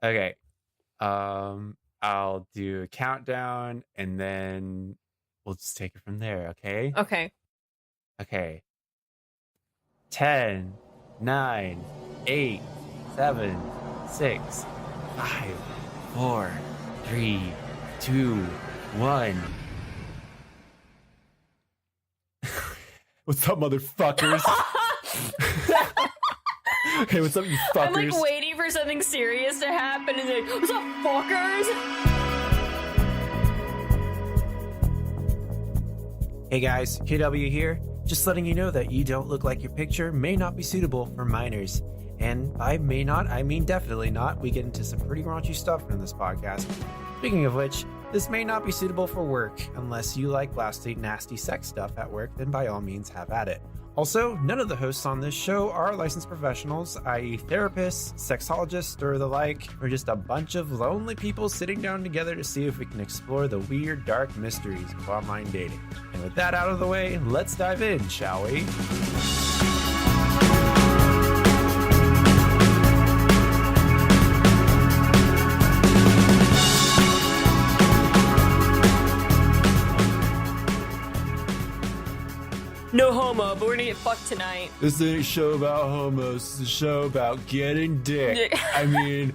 Okay. I'll do a countdown and then we'll just take it from there, okay? Okay. Okay. 10, 9, 8, 7, 6, 5, 4, 3, 2, 1. What's up, motherfuckers? Hey, what's up, you fuckers? I'm like waiting for something serious to happen and like, what's up, fuckers? Hey guys, KW here. Just letting you know that You Don't Look Like Your Picture may not be suitable for minors. And by may not, I mean definitely not. We get into some pretty raunchy stuff in this podcast. Speaking of which, this may not be suitable for work. Unless you like blasting nasty sex stuff at work, then by all means have at it. Also, none of the hosts on this show are licensed professionals, i.e. therapists, sexologists, or the like. We're just a bunch of lonely people sitting down together to see if we can explore the weird, dark mysteries of online dating. And with that out of the way, let's dive in, shall we? No homo, but we're gonna get fucked tonight. This ain't a show about homos, this is a show about getting dick. I mean...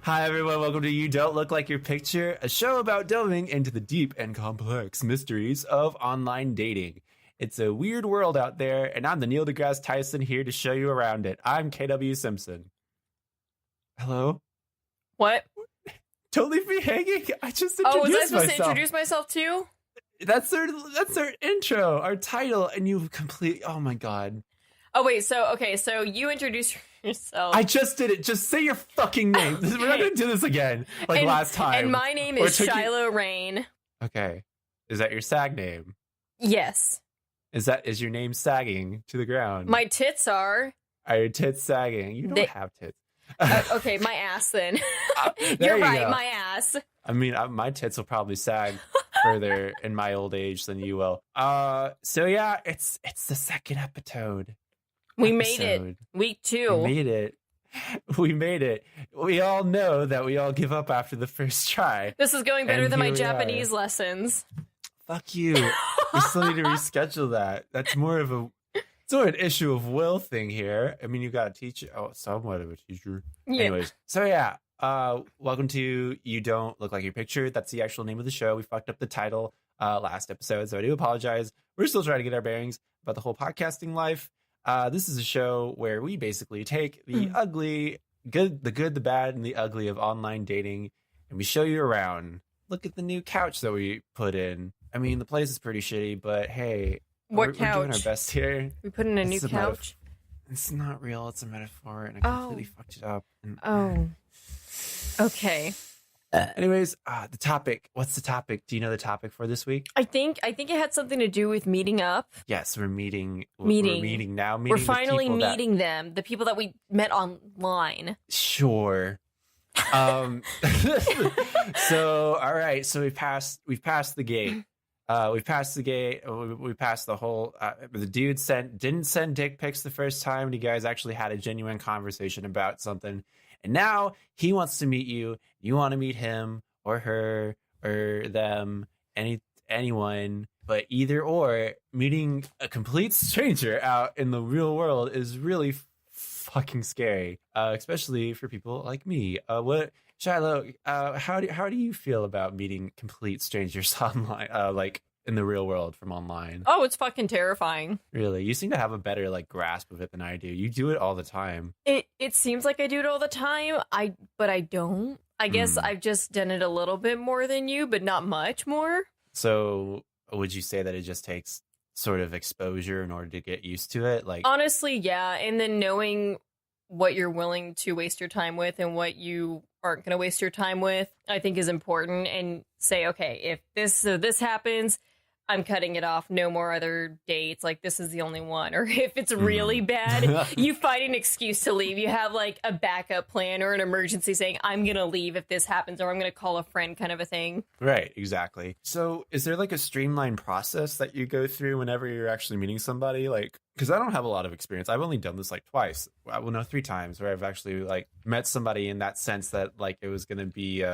Hi everyone, welcome to You Don't Look Like Your Picture, a show about delving into the deep and complex mysteries of online dating. It's a weird world out there, and I'm the Neil deGrasse Tyson here to show you around it. I'm KW Simpson. Hello? What? Don't leave me hanging. I just introduced myself. Oh, was I supposed to introduce myself too? That's our intro, our title, and you complete. Oh my god. Oh wait, so you introduce yourself. I just did it. Just say your fucking name. Okay. We're not gonna do this again, like last time. And my name is Shiloh Rain. Okay, is that your SAG name? Yes. Is your name sagging to the ground? My tits are. Are your tits sagging? You don't have tits. Okay, my ass then. You're right, go. my ass. I mean, my tits will probably sag further in my old age than you will. So yeah, it's the second episode. We made it. Week 2. We made it. We all know that we all give up after the first try. This is going better than my Japanese lessons. Fuck you. We still need to reschedule that. That's more of an issue of will thing here. I mean, you got a teacher. Oh, somewhat of a teacher. Yeah. Anyways, so yeah. Welcome to You Don't Look Like Your Picture. That's the actual name of the show. We fucked up the title last episode, so I do apologize. We're still trying to get our bearings about the whole podcasting life. This is a show where we basically take the ugly, the good, the bad, and the ugly of online dating, and we show you around. Look at the new couch that we put in. I mean, the place is pretty shitty, but hey, we're doing our best here. We put in a new couch. It's not real. It's a metaphor, and I completely fucked it up. Okay. Anyways, the topic. What's the topic? Do you know the topic for this week? I think it had something to do with meeting up. Yes, we're meeting. We're meeting now. We're finally meeting them. The people that we met online. Sure. So all right. So we've passed the gate. We've passed the gate. We passed the whole. The dude didn't send dick pics the first time. You guys actually had a genuine conversation about something. And now he wants to meet you. You want to meet him or her or them, anyone. But either or, meeting a complete stranger out in the real world is really fucking scary, especially for people like me. Shiloh? How do you feel about meeting complete strangers online, like in the real world from online? Oh, it's fucking terrifying. Really? You seem to have a better grasp of it than I do. You do it all the time. It seems like I do it all the time. But I don't. I guess I've just done it a little bit more than you, but not much more. So would you say that it just takes sort of exposure in order to get used to it? Honestly, yeah. And then knowing what you're willing to waste your time with and what you aren't going to waste your time with, I think is important. And say, okay, if this happens, I'm cutting it off. No more other dates. Like, this is the only one. Or if it's really bad, you find an excuse to leave. You have like a backup plan or an emergency saying, I'm going to leave if this happens, or I'm going to call a friend, kind of a thing. Right, exactly. So is there like a streamlined process that you go through whenever you're actually meeting somebody? Like, because I don't have a lot of experience. I've only done this like twice. Well, no, 3 times where I've actually like met somebody in that sense that like it was going to be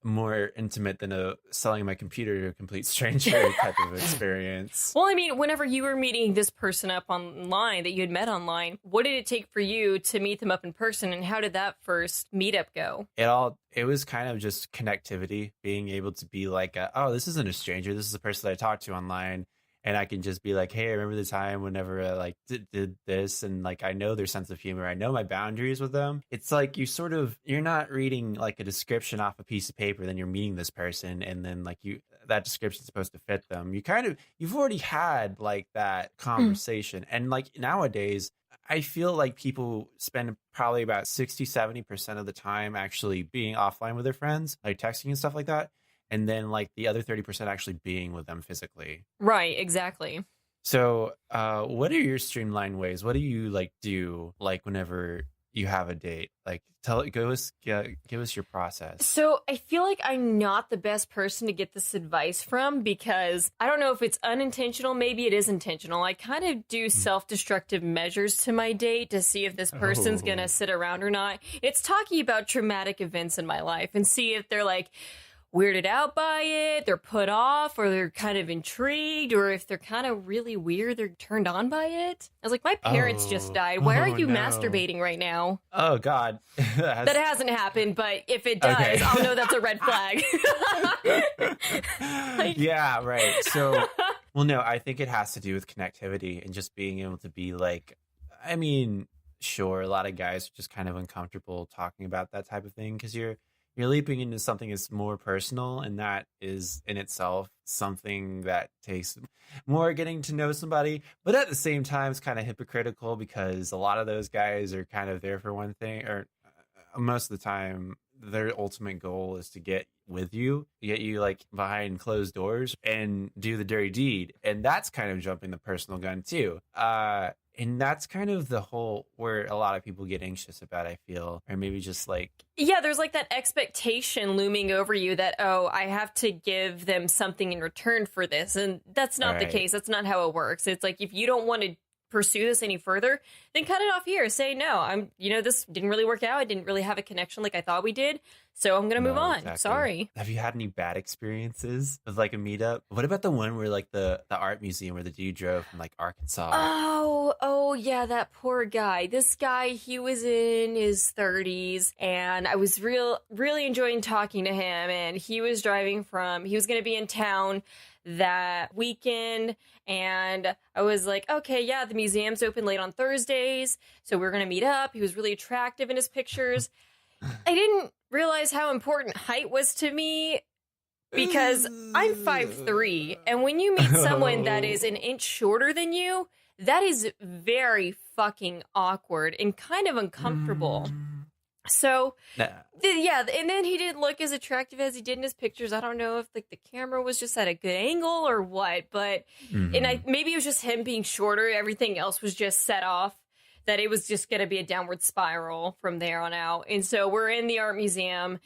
more intimate than selling my computer to a complete stranger type of experience. Well, I mean, whenever you were meeting this person up online that you had met online, what did it take for you to meet them up in person, and how did that first meetup go? It was kind of just connectivity, being able to be like, oh, this isn't a stranger. This is a person that I talked to online. And I can just be like, hey, I remember the time whenever I like did this, and like I know their sense of humor. I know my boundaries with them. It's like you're not reading like a description off a piece of paper, then you're meeting this person, and then like that description's supposed to fit them. You've already had like that conversation. And like nowadays, I feel like people spend probably about 60-70% of the time actually being offline with their friends, like texting and stuff like that. And then like the other 30% actually being with them physically. Right, exactly. So what are your streamlined ways? What do you like do like whenever you have a date? Like give us your process. So I feel like I'm not the best person to get this advice from, because I don't know if it's unintentional. Maybe it is intentional. I kind of do self-destructive measures to my date to see if this person's going to sit around or not. It's talking about traumatic events in my life and see if they're like weirded out by it, they're put off, or they're kind of intrigued, or if they're kind of really weird, they're turned on by it. I was like, my parents just died. Why are you masturbating right now? Oh, God. That hasn't happened, but if it does, okay. I'll know that's a red flag. Yeah, right. So, well, no, I think it has to do with connectivity and just being able to be like, I mean, sure, a lot of guys are just kind of uncomfortable talking about that type of thing because you're leaping into something that's more personal, and that is in itself something that takes more getting to know somebody. But at the same time, it's kind of hypocritical because a lot of those guys are kind of there for one thing, or most of the time, their ultimate goal is to get with you, get you like behind closed doors and do the dirty deed. And that's kind of jumping the personal gun too. And that's kind of the whole where a lot of people get anxious about, I feel, or maybe just like. Yeah, there's like that expectation looming over you that, oh, I have to give them something in return for this. And that's not the case. That's not how it works. It's like, if you don't want to pursue this any further, then cut it off here. Say, no, this didn't really work out. I didn't really have a connection like I thought we did. So I'm going to move on. Exactly. Sorry. Have you had any bad experiences with like a meetup? What about the one where like the art museum where the dude drove from like Arkansas? Oh yeah, that poor guy. This guy, he was in his 30s, and I was really enjoying talking to him, and he was going to be in town that weekend, and I was like, okay, yeah, the museum's open late on Thursdays, so we're going to meet up. He was really attractive in his pictures. I didn't realize how important height was to me because I'm 5'3", and when you meet someone that is an inch shorter than you, that is very fucking awkward and kind of uncomfortable. So, yeah, and then he didn't look as attractive as he did in his pictures. I don't know if like the camera was just at a good angle or what, but maybe it was just him being shorter. Everything else was just set off that it was just going to be a downward spiral from there on out. And so we're in the art museum,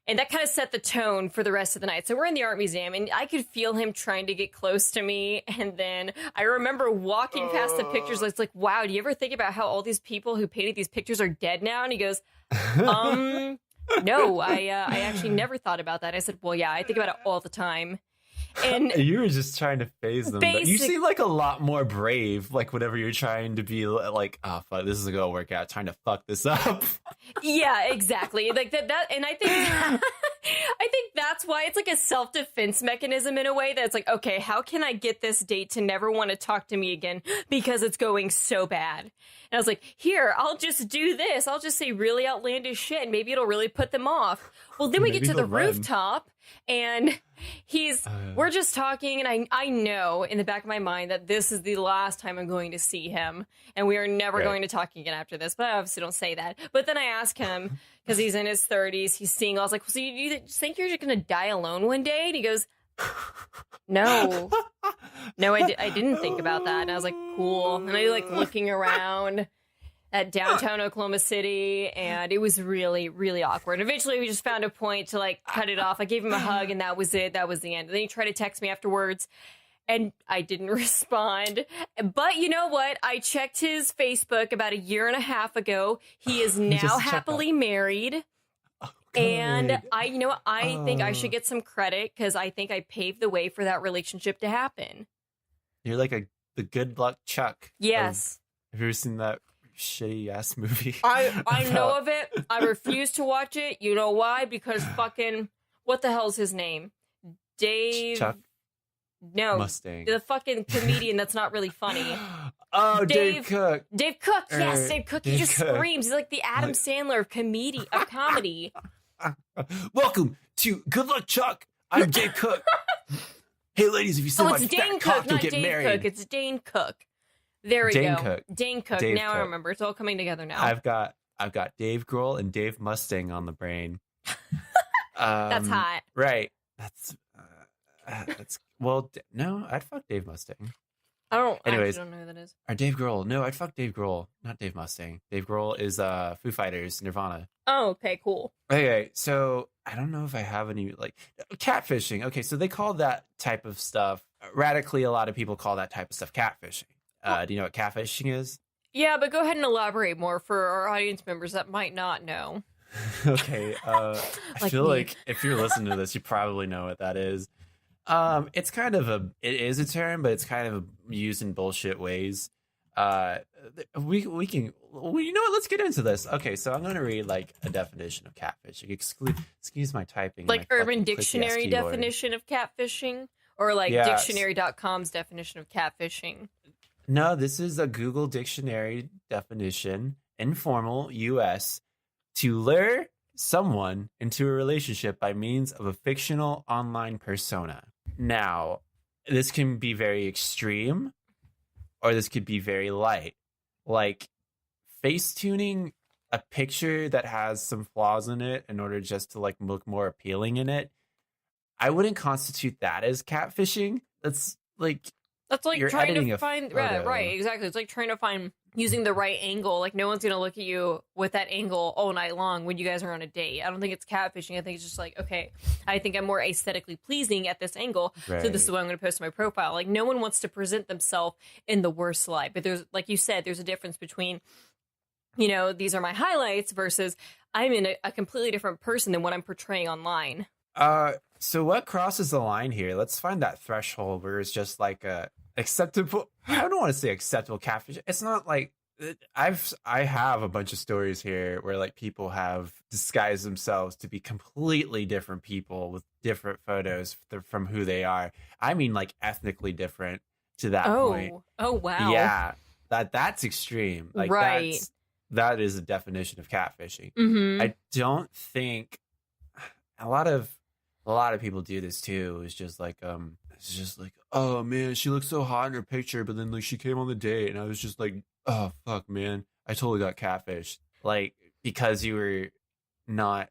and that kind of set the tone for the rest of the night. So we're in the art museum, and I could feel him trying to get close to me. And then I remember walking past the pictures. It's like, wow, do you ever think about how all these people who painted these pictures are dead now? And he goes, no, I actually never thought about that. I said, well, yeah, I think about it all the time. And you were just trying to phase them. But you seem like a lot more brave, like whenever you're trying to be like, oh, fuck, this is gonna work out, trying to fuck this up. Yeah, exactly. Like that, and I think I think that's why it's like a self-defense mechanism in a way that's like, okay, how can I get this date to never want to talk to me again because it's going so bad? And I was like, here, I'll just do this. I'll just say really outlandish shit, and maybe it'll really put them off. Well, then we get to the rooftop, and we're just talking, and I know in the back of my mind that this is the last time I'm going to see him, and we are never going to talk again after this, but I obviously don't say that. But then I ask him, because he's in his 30s, he's single. I was like, well, so you think you're just going to die alone one day? And he goes, No. No, I didn't think about that. And I was like, cool. And I like looking around at downtown Oklahoma City, and it was really, really awkward. Eventually, we just found a point to like cut it off. I gave him a hug, and that was it. That was the end. And then he tried to text me afterwards, and I didn't respond. But you know what? I checked his Facebook about a year and a half ago. He is now happily married. Oh, and I think I should get some credit because I think I paved the way for that relationship to happen. You're like the good luck Chuck. Yes. Have you ever seen that shitty ass movie? I know of it. I refuse to watch it. You know why? Because fucking what the hell's his name? Dave Chuck No. Mustang. The fucking comedian that's not really funny. Oh, Dave Cook. Dave Cook, yes, Dave Cook. He just screams. He's like the Adam Sandler of comedy. Welcome to Good Luck Chuck. I'm Dave Cook. Hey, ladies, if you see my fat cock, you'll get married. Cook. It's Dane Cook. There we Dane go. Cook. Dane Cook. Dave now Cook. I remember. It's all coming together now. I've got Dave Grohl and Dave Mustang on the brain. That's hot. Right. That's well. No, I'd fuck Dave Mustang. I don't know who that is. Or Dave Grohl. No, I'd fuck Dave Grohl, not Dave Mustang. Dave Grohl is Foo Fighters, Nirvana. Oh, okay, cool. Okay, so I don't know if I have any like catfishing. Okay, so they call that type of stuff radically. A lot of people call that type of stuff catfishing. Do you know what catfishing is? Yeah, but go ahead and elaborate more for our audience members that might not know. Okay, I feel me. like if you're listening to this, you probably know what that is. It's kind of it is a term, but it's kind of used in bullshit ways. We can, well, you know what? Let's get into this. Okay, so I'm going to read like a definition of catfishing. Excuse my typing. Like my Urban fucking Dictionary clicky-ass keyboard. definition of catfishing? Or like Yes. dictionary.com's definition of catfishing? No, this is a Google Dictionary definition. Informal, U.S. To lure someone into a relationship by means of a fictional online persona. Now, this can be very extreme, or this could be very light. Like face tuning a picture that has some flaws in it in order just to like look more appealing in it. I wouldn't constitute that as catfishing. That's like you're trying editing to a find photo. right, exactly. It's like trying to find using the right angle. Like no one's gonna look at you with that angle all night long when you guys are on a date. I don't think it's catfishing. I think it's just like, okay, I think I'm more aesthetically pleasing at this angle, so this is what I'm gonna post on my profile. Like no one wants to present themselves in the worst light. But there's, like you said, there's a difference between, these are my highlights versus I'm in a completely different person than what I'm portraying online. So what crosses the line here? Let's find that threshold where it's just like a acceptable. I don't want to say acceptable catfish. It's not like I have a bunch of stories here where like people have disguised themselves to be completely different people with different photos from who they are. I mean, like ethnically different to that point. Oh wow. Yeah, that's extreme. Like right. that is a definition of catfishing. Mm-hmm. I don't think a lot of people do this too. It's just like oh man, she looks so hot in her picture, but then like she came on the date and I was just like, oh fuck man, I totally got catfished. Like because you were not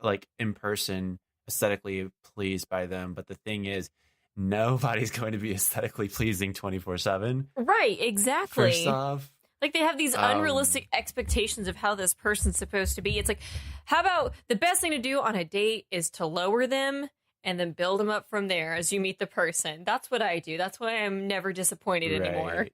like in person aesthetically pleased by them. But the thing is, nobody's going to be aesthetically pleasing 24/7. Right, exactly. First off, like they have these unrealistic expectations of how this person's supposed to be. It's like, how about the best thing to do on a date is to lower them and then build them up from there as you meet the person. That's what I do. That's why I'm never disappointed anymore.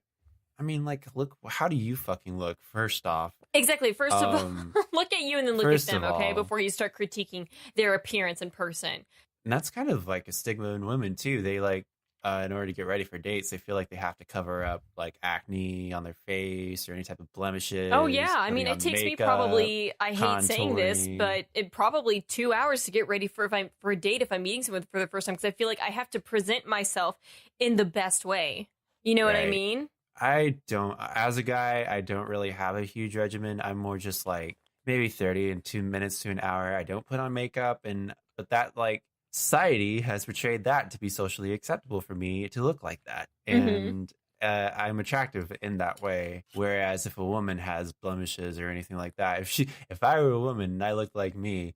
I mean, like, look, how do you fucking look? First off, exactly. First of all, look at you and then look at them, okay? Before you start critiquing their appearance in person. And that's kind of like a stigma in women too. They like, in order to get ready for dates, they feel like they have to cover up like acne on their face or any type of blemishes. Oh yeah, I mean, it takes me probably, I hate saying this, but it probably 2 hours to get ready for a date if I'm meeting someone for the first time, because I feel like I have to present myself in the best way. You know what I mean? I don't, as a guy, I don't really have a huge regimen. I'm more just like maybe 30 and 2 minutes to an hour. I don't put on makeup, but that like society has portrayed that to be socially acceptable for me to look like that. And I'm attractive in that way. Whereas if a woman has blemishes or anything like that, if I were a woman and I looked like me,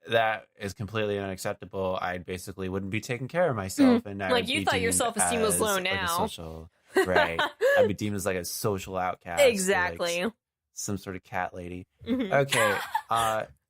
that is completely unacceptable. I basically wouldn't be taking care of myself, and I Like would you be thought your deemed self-esteem was as, low like, a now. social, right? I'd be deemed as like a social outcast, or, like, Exactly. some sort of cat lady. Mhm. Okay,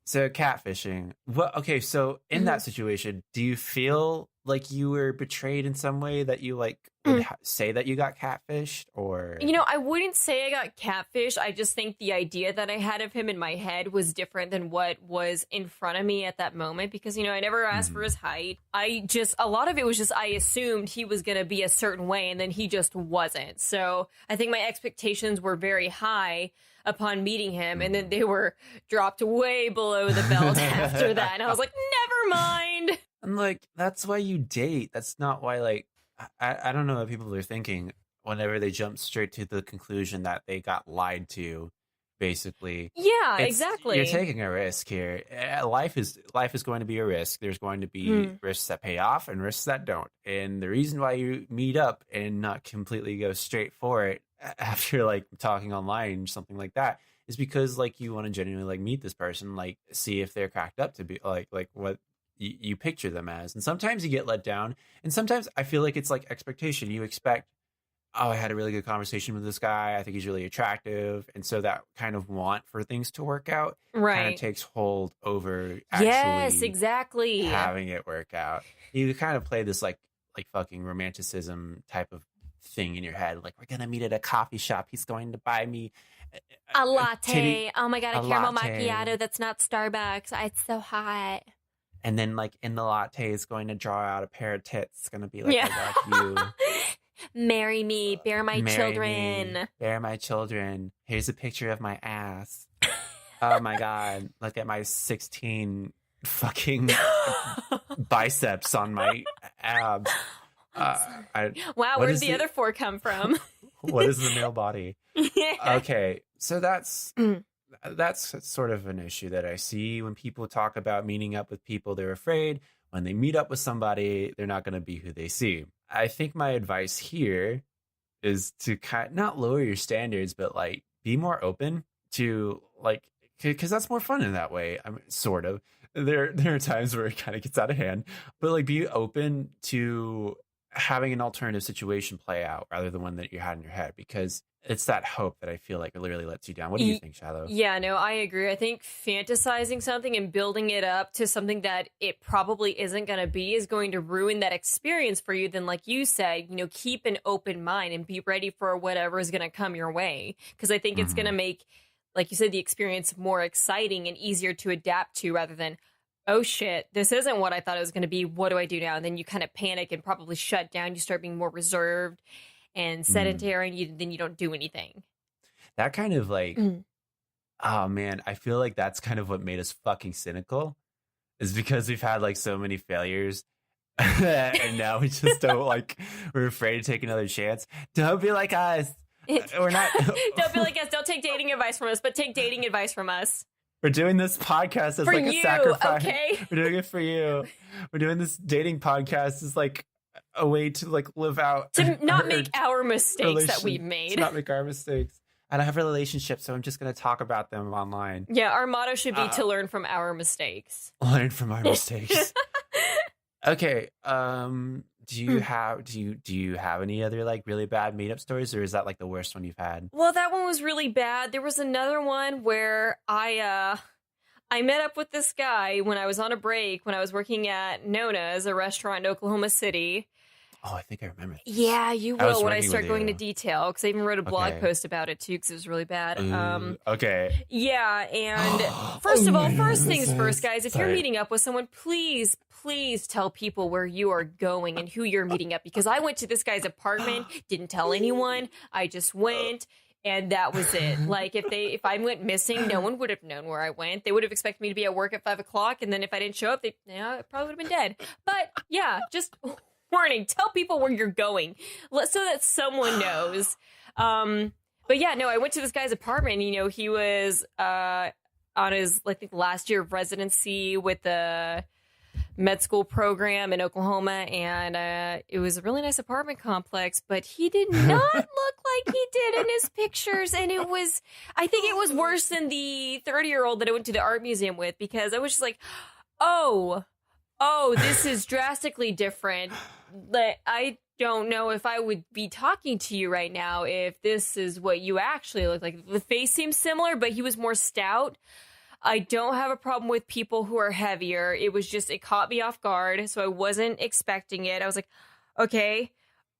so catfishing. Okay, so in that situation, do you feel like you were betrayed in some way, that you like would say that you got catfished, or You know, I wouldn't say I got catfish. I just think the idea that I had of him in my head was different than what was in front of me at that moment because, I never asked for his height. A lot of it was just I assumed he was going to be a certain way and then he just wasn't. So I think my expectations were very high upon meeting him and then they were dropped way below the belt after that. And I was like, never mind. I'm like, that's why you date. That's not why, like, I don't know what people are thinking whenever they jump straight to the conclusion that they got lied to, basically. Yeah, exactly. You're taking a risk here. Life is going to be a risk. There's going to be risks that pay off and risks that don't. And the reason why you meet up and not completely go straight for it after like talking online or something like that is because like you want to genuinely like meet this person, like see if they're cracked up to be like what you picture them as. And sometimes you get let down, and sometimes I feel like it's like expectation. You expect, oh, I had a really good conversation with this guy, I think he's really attractive, and so that kind of want for things to work out kind of takes hold over yes, exactly having it work out. You kind of play this like fucking romanticism type of thing in your head, like, we're gonna meet at a coffee shop, he's going to buy me a latte. Oh my god, a caramel latte. macchiato that's not Starbucks. It's so hot. And then, like, in the latte is going to draw out a pair of tits. It's going to be like, I got you. Marry me. Bear my children. Me, bear my children. Here's a picture of my ass. Oh, my God. Look at my 16 fucking biceps on my abs. Wow, where did the other 4 come from? What is the male body? Okay, so that's sort of an issue that I see when people talk about meeting up with people. They're afraid when they meet up with somebody, they're not going to be who they seem. I think my advice here is to not lower your standards, but like be more open to like, because that's more fun in that way. I mean, sort of. There are times where it kind of gets out of hand, but like be open to having an alternative situation play out rather than one that you had in your head, because it's that hope that I feel like it literally lets you down. What do you think, Shallow? Yeah, no, I agree. I think fantasizing something and building it up to something that it probably isn't going to be is going to ruin that experience for you. Then, like you said, keep an open mind and be ready for whatever is going to come your way. Because I think it's going to make, like you said, the experience more exciting and easier to adapt to rather than, oh shit, this isn't what I thought it was going to be. What do I do now? And then you kind of panic and probably shut down. You start being more reserved and sedentary, and then you don't do anything. That kind of like, oh man, I feel like that's kind of what made us fucking cynical, is because we've had like so many failures and now we just don't like, we're afraid to take another chance. Don't be like us. We're not. Don't be like us. Don't take dating advice from us, but take dating advice from us. We're doing this podcast as for like you, a sacrifice. Okay? We're doing it for you. We're doing this dating podcast as like a way to like live out, to not make our mistakes that we've made. To not make our mistakes. I don't have relationships, so I'm just going to talk about them online. Yeah, our motto should be to learn from our mistakes. Learn from our mistakes. Okay. Do you have any other like really bad meetup stories, or is that like the worst one you've had? Well, that one was really bad. There was another one where I met up with this guy when I was on a break when I was working at Nona's, a restaurant in Oklahoma City. Oh, I think I remember this. Yeah, you will when I start going into detail, because I even wrote a blog post about it too, because it was really bad. Okay. Yeah, and first things first, guys. If you're meeting up with someone, please tell people where you are going and who you're meeting up, because I went to this guy's apartment, didn't tell anyone. I just went. And that was it. Like, if I went missing, no one would have known where I went. They would have expected me to be at work at 5:00, and then if I didn't show up, I probably would have been dead. But yeah, just warning: tell people where you're going, so that someone knows. But yeah, no, I went to this guy's apartment. He was on his last year of residency with the med school program in Oklahoma, and it was a really nice apartment complex, but he did not look like he did in his pictures, and I think it was worse than the 30-year-old that I went to the art museum with, because I was just like, Oh, this is drastically different. I don't know if I would be talking to you right now if this is what you actually look like. The face seems similar, but he was more stout. I don't have a problem with people who are heavier. It was just, it caught me off guard, so I wasn't expecting it. I was like, okay,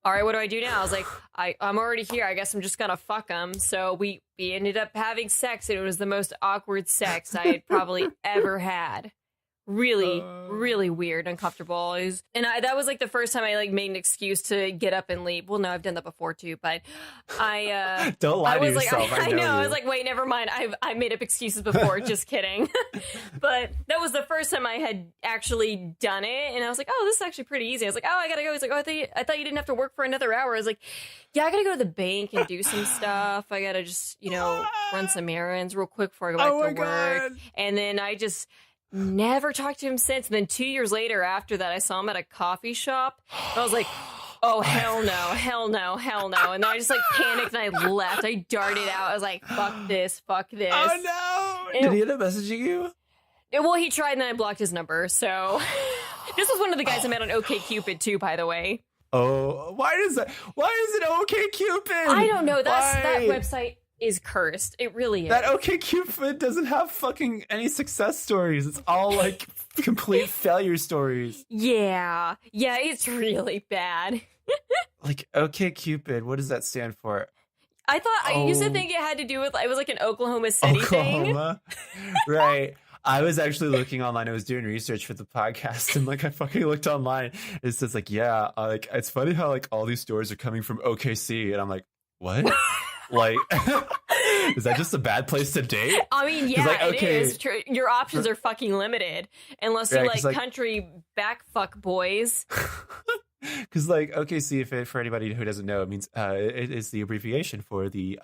all right, what do I do now? I was like, I'm already here. I guess I'm just gonna fuck him. So we ended up having sex, and it was the most awkward sex I had probably ever had. Really, really weird, uncomfortable. That was like the first time I like made an excuse to get up and leave. Well, no, I've done that before too, but I don't lie I to was yourself. like, I know. You. I was like, wait, never mind. I made up excuses before. Just kidding. But that was the first time I had actually done it, and I was like, oh, this is actually pretty easy. I was like, oh, I gotta go. He's like, oh, I thought you didn't have to work for another hour. I was like, yeah, I gotta go to the bank and do some stuff. I gotta just run some errands real quick before I go back to work. God. And then I just never talked to him since. And then 2 years later, after that, I saw him at a coffee shop. I was like, oh, hell no, hell no, hell no. And then I just like panicked and I left. I darted out. I was like, fuck this, fuck this. Oh no! Did he end up messaging you? Well, he tried and then I blocked his number. So this was one of the guys I met on OkCupid too, by the way. Oh, why is it OkCupid? I don't know. That website is cursed. It really is. That OkCupid doesn't have fucking any success stories. It's all like complete failure stories. Yeah, it's really bad. Like OkCupid, what does that stand for? I used to think it had to do with, it was like an Oklahoma City thing. Right. I was actually looking online. I was doing research for the podcast, and like I fucking looked online. It says like, yeah, like it's funny how like all these stories are coming from OKC, and I'm like, what? Like, is that just a bad place to date? I mean, yeah, like, okay, it is true. Your options are fucking limited unless you like country back fuck boys. Because like OKC, for anybody who doesn't know, it means it is the abbreviation for the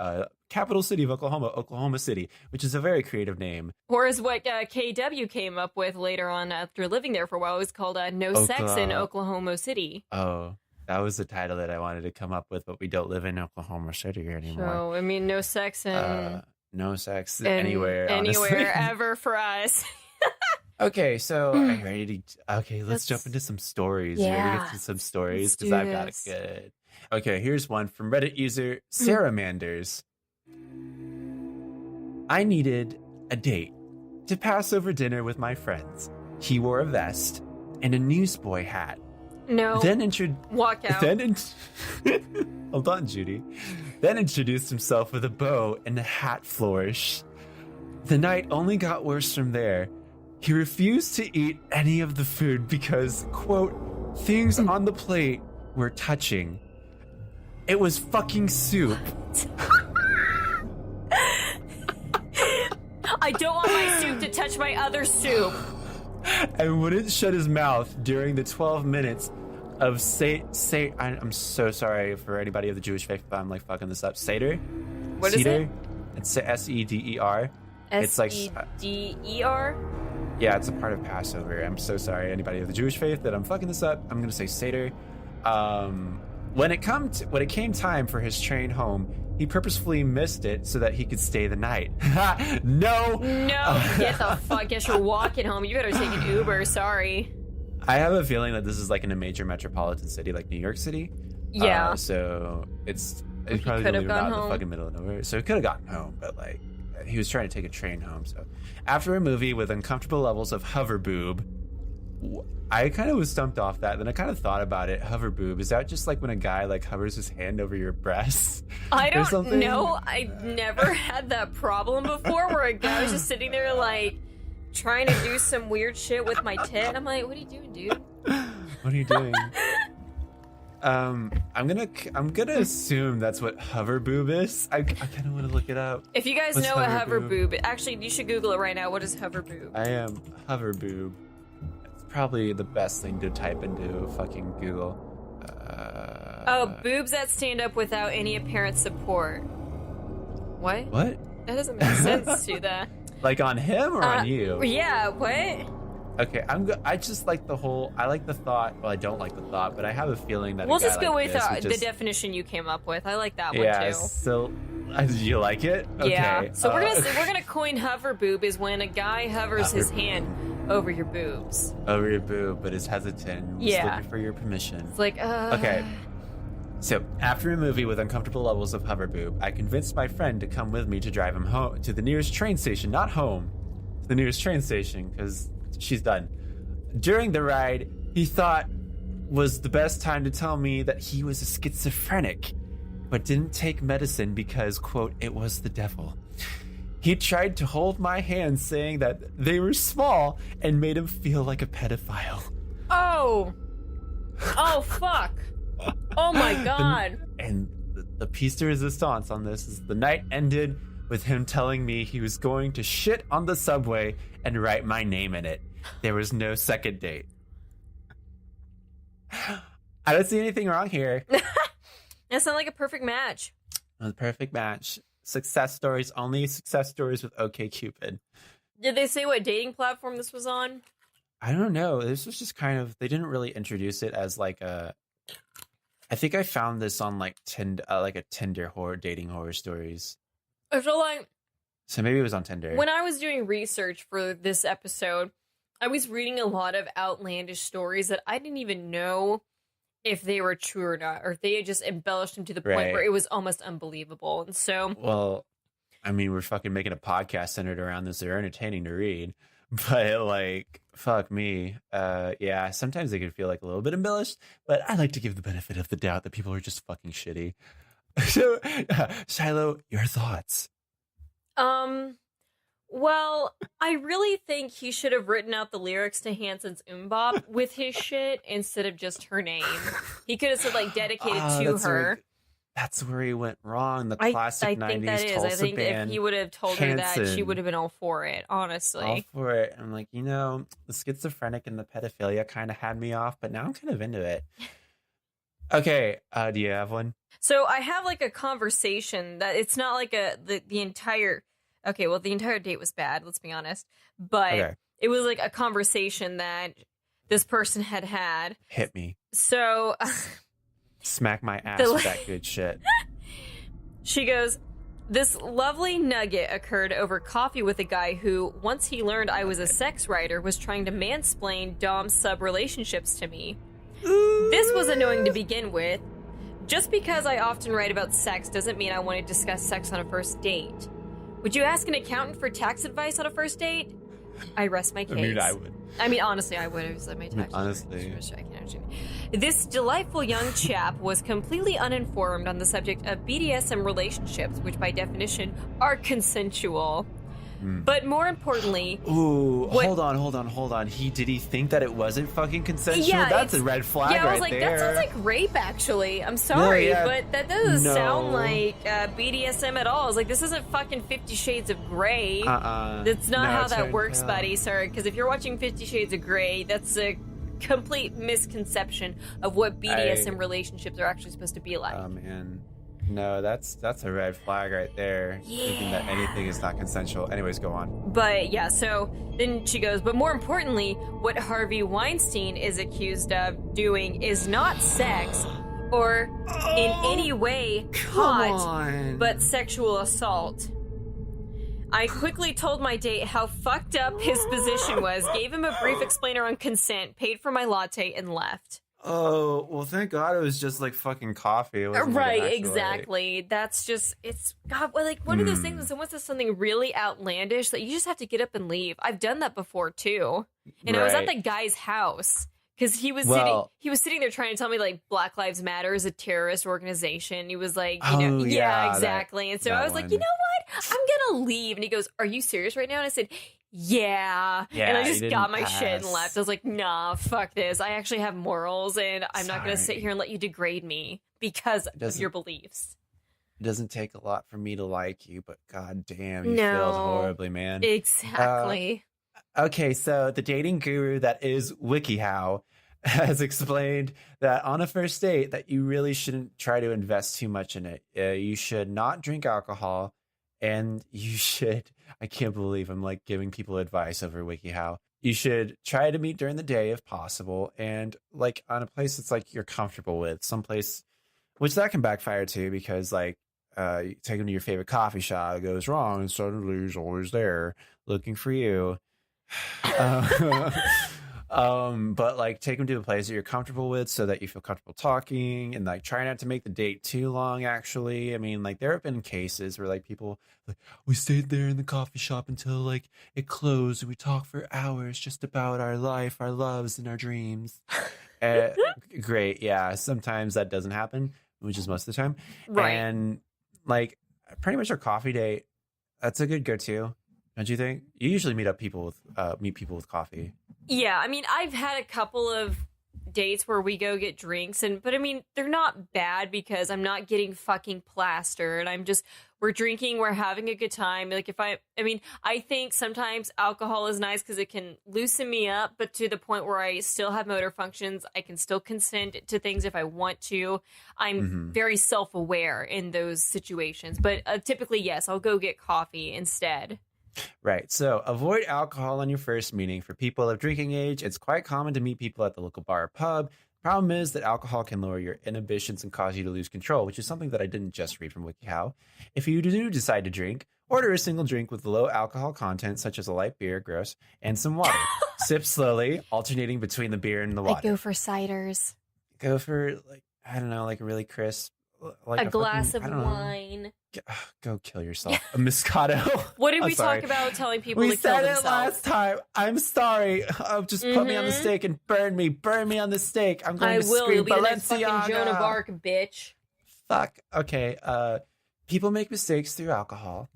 capital city of Oklahoma, Oklahoma City, which is a very creative name. Or is what KW came up with later on after living there for a while. It was called No Sex in Oklahoma City. Oh. That was the title that I wanted to come up with, but we don't live in Oklahoma City anymore. So, I mean, no sex anywhere. Honestly. Ever for us. Okay, so are you ready to... Okay, let's jump into some stories. Yeah. You ready to get to some stories? Because I've got it good. Okay, here's one from Reddit user Sarah Manders. I needed a date to pass over dinner with my friends. He wore a vest and a newsboy hat. No. Then walk out. Hold on, Judy. Then introduced himself with a bow and a hat flourish. The night only got worse from there. He refused to eat any of the food because, quote, things on the plate were touching. It was fucking soup. I don't want my soup to touch my other soup. And wouldn't shut his mouth during the 12 minutes of I'm so sorry for anybody of the Jewish faith if I'm like fucking this up. Seder? What is it? It's Seder. It's like Seder? Yeah, it's a part of Passover. I'm so sorry anybody of the Jewish faith that I'm fucking this up. I'm gonna say Seder. When it came time for his train home, he purposefully missed it so that he could stay the night. No, get the fuck. Guess you're walking home. You better take an Uber. Sorry. I have a feeling that this is like in a major metropolitan city like New York City. Yeah. So it's probably not in the fucking middle of nowhere. So he could have gotten home, but like he was trying to take a train home. So after a movie with uncomfortable levels of hover boob, I kind of was stumped off that. Then I kind of thought about it. Hover boob, is that just like when a guy like hovers his hand over your breasts? I don't know. I've never had that problem before where a guy was just sitting there like trying to do some weird shit with my tit. I'm like, what are you doing, dude? What are you doing? I'm gonna assume that's what hover boob is. I kind of want to look it up. If you guys know what hover boob, actually, you should Google it right now. What is hover boob? I am hover boob. It's probably the best thing to type into fucking Google. Boobs that stand up without any apparent support. What? What? That doesn't make sense to that. Like on him or on you? Yeah. What? Okay, I just like the whole. I like the thought. Well, I don't like the thought, but I have a feeling that we'll just go with the definition you came up with. I like that one too. Yeah. So, you like it? Okay. Yeah. So we're gonna coin hover boob is when a guy hovers his hand over your boobs. Over your boob, but is hesitant and was looking for your permission. It's like, Okay. So, after a movie with uncomfortable levels of hover boob, I convinced my friend to come with me to drive him home to the nearest train station, not home, to the nearest train station, because she's done. During the ride, he thought was the best time to tell me that he was a schizophrenic, but didn't take medicine because, quote, it was the devil. He tried to hold my hand, saying that they were small and made him feel like a pedophile. Oh, fuck. Oh my god. And the piece de resistance on this is the night ended with him telling me he was going to shit on the subway and write my name in it. There was no second date. I don't see anything wrong here. That sounds like a perfect match. A perfect match. Success stories, only success stories with OkCupid. Did they say what dating platform this was on? I don't know. This was just kind of, they didn't really introduce it as like a, I think I found this on like like a Tinder dating horror stories. So like, so maybe it was on Tinder. When I was doing research for this episode, I was reading a lot of outlandish stories that I didn't even know if they were true or not, or if they had just embellished them to the point where it was almost unbelievable. And so, well, I mean, we're fucking making a podcast centered around this. They're entertaining to read, but like, fuck me. Yeah, sometimes they can feel like a little bit embellished, but I like to give the benefit of the doubt that people are just fucking shitty. So, Shiloh, your thoughts? Well, I really think he should have written out the lyrics to Hanson's Mbop with his shit instead of just her name. He could have said like dedicated to her. That's where he went wrong. The classic 90s think that is. Tulsa I think band, if he would have told her that, she would have been all for it, honestly. All for it. I'm like, the schizophrenic and the pedophilia kind of had me off, but now I'm kind of into it. Okay, do you have one? So I have like a conversation that it's not like the entire... Okay, well, the entire date was bad, let's be honest. But It was like a conversation that this person had. Hit me. So... Smack my ass with that good shit. She goes, this lovely nugget occurred over coffee with a guy who, once he learned I was a sex writer, was trying to mansplain dom-sub relationships to me. This was annoying to begin with. Just because I often write about sex doesn't mean I want to discuss sex on a first date. Would you ask an accountant for tax advice on a first date? I rest my case. I mean, I would. I mean, honestly, I would. It was like my tax. Honestly. This delightful young chap was completely uninformed on the subject of BDSM relationships, which by definition are consensual. But more importantly... Ooh, hold on. Did he think that it wasn't fucking consensual? Yeah, that's a red flag right there. Yeah, I was like, that sounds like rape, actually. I'm sorry, but that doesn't sound like BDSM at all. I was like, this isn't fucking 50 Shades of Grey. That's not how that works, buddy. Sorry, because if you're watching 50 Shades of Grey, that's a complete misconception of what BDSM relationships are actually supposed to be like. Oh, man. No, that's a red flag right there. Yeah. Thinking that anything is not consensual. Anyways, go on. But yeah, so then she goes, but more importantly, what Harvey Weinstein is accused of doing is not sex or in any way hot, but sexual assault. I quickly told my date how fucked up his position was, gave him a brief explainer on consent, paid for my latte, and left. Oh, well, thank God it was just like fucking coffee. It wasn't right, like exactly. That's just, it's, God, well, like one of those things when someone says something really outlandish that you just have to get up and leave. I've done that before too. And I was at the guy's house because he was sitting there trying to tell me like Black Lives Matter is a terrorist organization. He was like, yeah, exactly. And so I was like, you know what? I'm going to leave. And he goes, are you serious right now? And I said, yeah, and I just got my shit and left. I was like, nah, fuck this. I actually have morals, and I'm not going to sit here and let you degrade me because of your beliefs. It doesn't take a lot for me to like you, but god damn, you failed horribly, man. Exactly. Okay, so the dating guru that is WikiHow has explained that on a first date that you really shouldn't try to invest too much in it. You should not drink alcohol. And you should, I can't believe I'm like giving people advice over WikiHow. You should try to meet during the day if possible. And like on a place that's like you're comfortable with, someplace, which that can backfire too, because like you take them to your favorite coffee shop, it goes wrong, and suddenly he's always there looking for you. Uh, but like take them to a place that you're comfortable with so that you feel comfortable talking, and like try not to make the date too long. Actually, I mean, like there have been cases where like people like, we stayed there in the coffee shop until like it closed and we talked for hours just about our life, our loves, and our dreams. uh, Great. Yeah, sometimes that doesn't happen, which is most of the time. Right. And like pretty much our coffee date, that's a good go-to, don't you think? You usually meet people with coffee. Yeah, I mean, I've had a couple of dates where we go get drinks, but I mean, they're not bad because I'm not getting fucking plastered. We're drinking, we're having a good time. Like I think sometimes alcohol is nice because it can loosen me up, but to the point where I still have motor functions, I can still consent to things if I want to. I'm very self-aware in those situations, but typically, yes, I'll go get coffee instead. Right. So avoid alcohol on your first meeting. For people of drinking age, it's quite common to meet people at the local bar or pub. Problem is that alcohol can lower your inhibitions and cause you to lose control, which is something that I didn't just read from WikiHow. If you do decide to drink, order a single drink with low alcohol content, such as a light beer, gross, and some water. Sip slowly, alternating between the beer and the water. I go for ciders. Go for, like, I don't know, like a really crisp, like a glass of wine. Go kill yourself. A Moscato. What did we talk about telling people to kill themselves? We said it last time. I'm sorry. Just put me on the stake and burn me on the stake. I'm going to scream You'll be the next Balenciaga. fucking Joan of Arc, bitch. Fuck. Okay. People make mistakes through alcohol.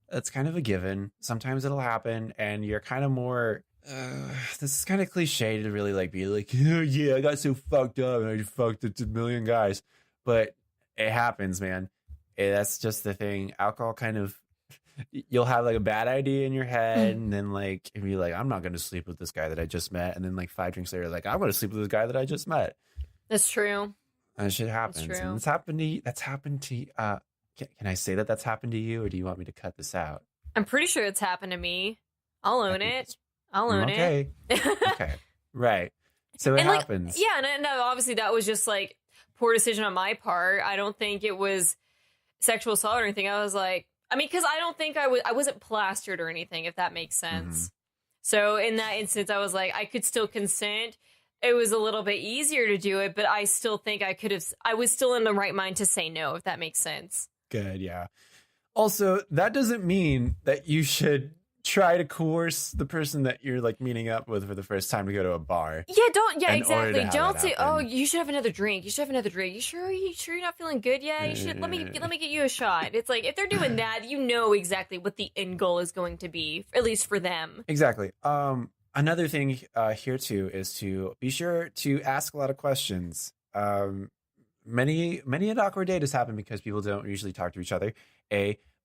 That's kind of a given. Sometimes it'll happen, and you're kind of more. This is kind of cliche to really like be like, yeah, I got so fucked up and I fucked a million guys, but it happens, man. That's just the thing. Alcohol kind of, you'll have like a bad idea in your head, and then like if you're like, I'm not going to sleep with this guy that I just met, and then like 5 drinks later, like I'm going to sleep with this guy that I just met. That's true. And shit happens. That's true. And that's happened to. Can I say that that's happened to you, or do you want me to cut this out? I'm pretty sure it's happened to me. I'll own it. Okay. Okay. Right. So it happens. Like, yeah, and obviously that was just like poor decision on my part. I don't think it was sexual assault or anything. I was like, I mean, because I don't think I wasn't plastered or anything, if that makes sense. So in that instance, I was like, I could still consent. It was a little bit easier to do it, but I still think I was still in the right mind to say no, if that makes sense. Good, yeah. Also, that doesn't mean that you should try to coerce the person that you're like meeting up with for the first time to go to a bar. Yeah, exactly. Don't say, "Oh, you should have another drink. You should have another drink. You sure you're not feeling good? Yeah, you should. Let me get you a shot." It's like if they're doing that, you know exactly what the end goal is going to be, at least for them. Exactly. Another thing here too is to be sure to ask a lot of questions. Many an awkward date has happened because people don't usually talk to each other.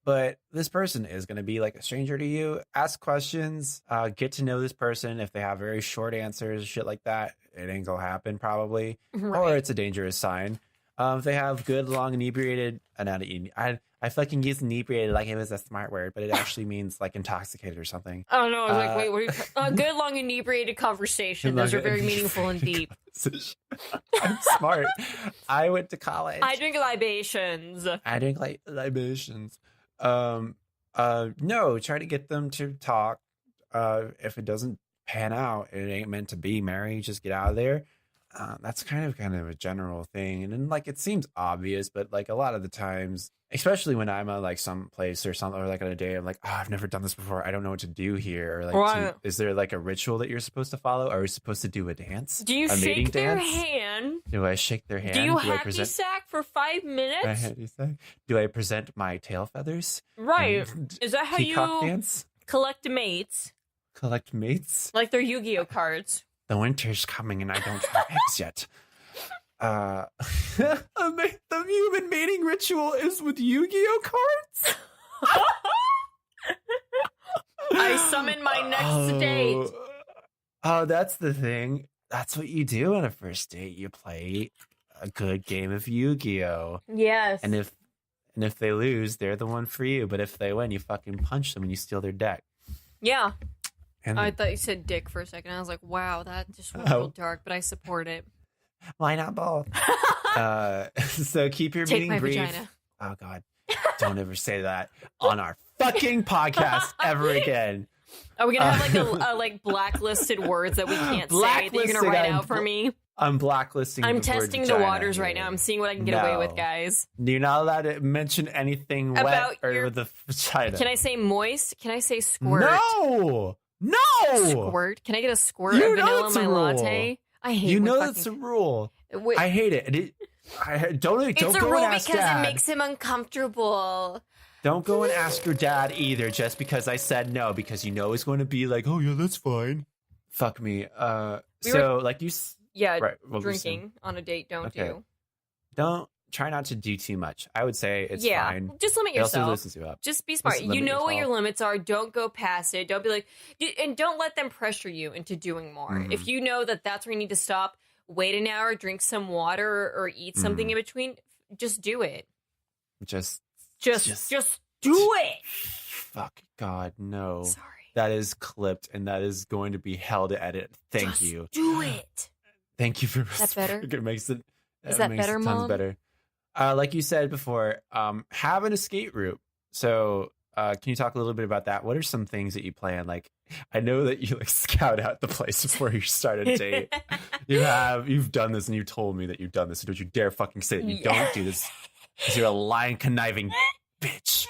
But this person is going to be like a stranger to you. Ask questions, get to know this person. If they have very short answers, shit like that, it ain't gonna happen probably, or it's a dangerous sign. If they have good, long, inebriated, I fucking used inebriated like it was a smart word, but it actually means like intoxicated or something. Oh no, I was like, wait, what are you good, long, inebriated conversation. Those are very meaningful and deep. I'm smart. I went to college. I drink libations. No, try to get them to talk. If it doesn't pan out, it ain't meant to be, Mary. Just get out of there. That's kind of a general thing. And then like it seems obvious, but like a lot of the times, especially when I'm at like some place or something, or like on a day, I'm like, oh, I've never done this before. I don't know what to do here. Or like, is there like a ritual that you're supposed to follow? Are we supposed to do a dance? Do you shake their hand? Do I shake their hand? Do you hacky sack for 5 minutes? Do I present my tail feathers? Right. Is that how you dance? Collect mates? Collect mates? Like they're Yu-Gi-Oh cards. The winter's coming and I don't have eggs yet. The human mating ritual is with Yu-Gi-Oh cards? I summon my next date. Oh, that's the thing. That's what you do on a first date. You play a good game of Yu-Gi-Oh. Yes. And if they lose, they're the one for you. But if they win, you fucking punch them and you steal their deck. Yeah. And I thought you said dick for a second. I was like, wow, that just went real dark, but I support it. Why not both? So keep your meeting brief. Vagina. Oh, God. Don't ever say that on our fucking podcast ever again. Are we gonna have like a like blacklisted words that we can't say that you're gonna write out for me? I'm blacklisting. I'm testing the waters right now. I'm seeing what I can get away with, guys. You're not allowed to mention anything about wet or the vagina. Can I say moist? Can I say squirt? No. Squirt? Can I get a squirt of vanilla in my latte? I hate. You know that's a rule. Wait. I hate it. Don't it's go a and rule ask because Dad. it makes him uncomfortable. Don't go and ask your dad either, just because I said no, because you know he's going to be like, oh yeah, that's fine. Fuck me. Like you. Yeah, right, drinking on a date, don't do. Don't try not to do too much. I would say it's fine. Just limit yourself. It also loosens you up. Just be smart. You know what your limits are. Don't go past it. Don't be like, and don't let them pressure you into doing more. Mm-hmm. If you know that that's where you need to stop, wait an hour, drink some water, or eat something in between. Just do it. Just do it. Fuck God, no. Sorry. That is clipped and that is going to be held to edit. Thank you. Do it. Thank you for Is that better? It makes it. Is that better, Mom? Tons better. Like you said before, have an escape route. So, can you talk a little bit about that? What are some things that you plan? Like, I know that you like scout out the place before you start a date. You've done this, and you told me that you've done this. So don't you dare fucking say that you don't do this, because you're a lying, conniving bitch.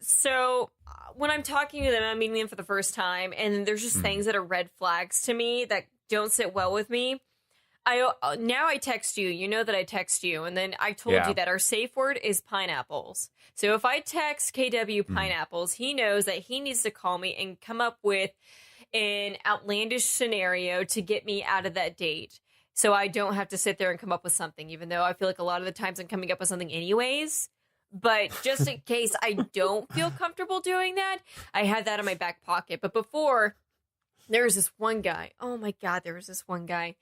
So when I'm talking to them, I'm meeting them for the first time, and there's just things that are red flags to me that don't sit well with me. I text you. You know that I text you, and then I told you that our safe word is pineapples. So if I text KW pineapples, he knows that he needs to call me and come up with an outlandish scenario to get me out of that date. So I don't have to sit there and come up with something, even though I feel like a lot of the times I'm coming up with something anyways. But just in case I don't feel comfortable doing that, I had that in my back pocket. But before, there was this one guy. Oh my God, there was this one guy.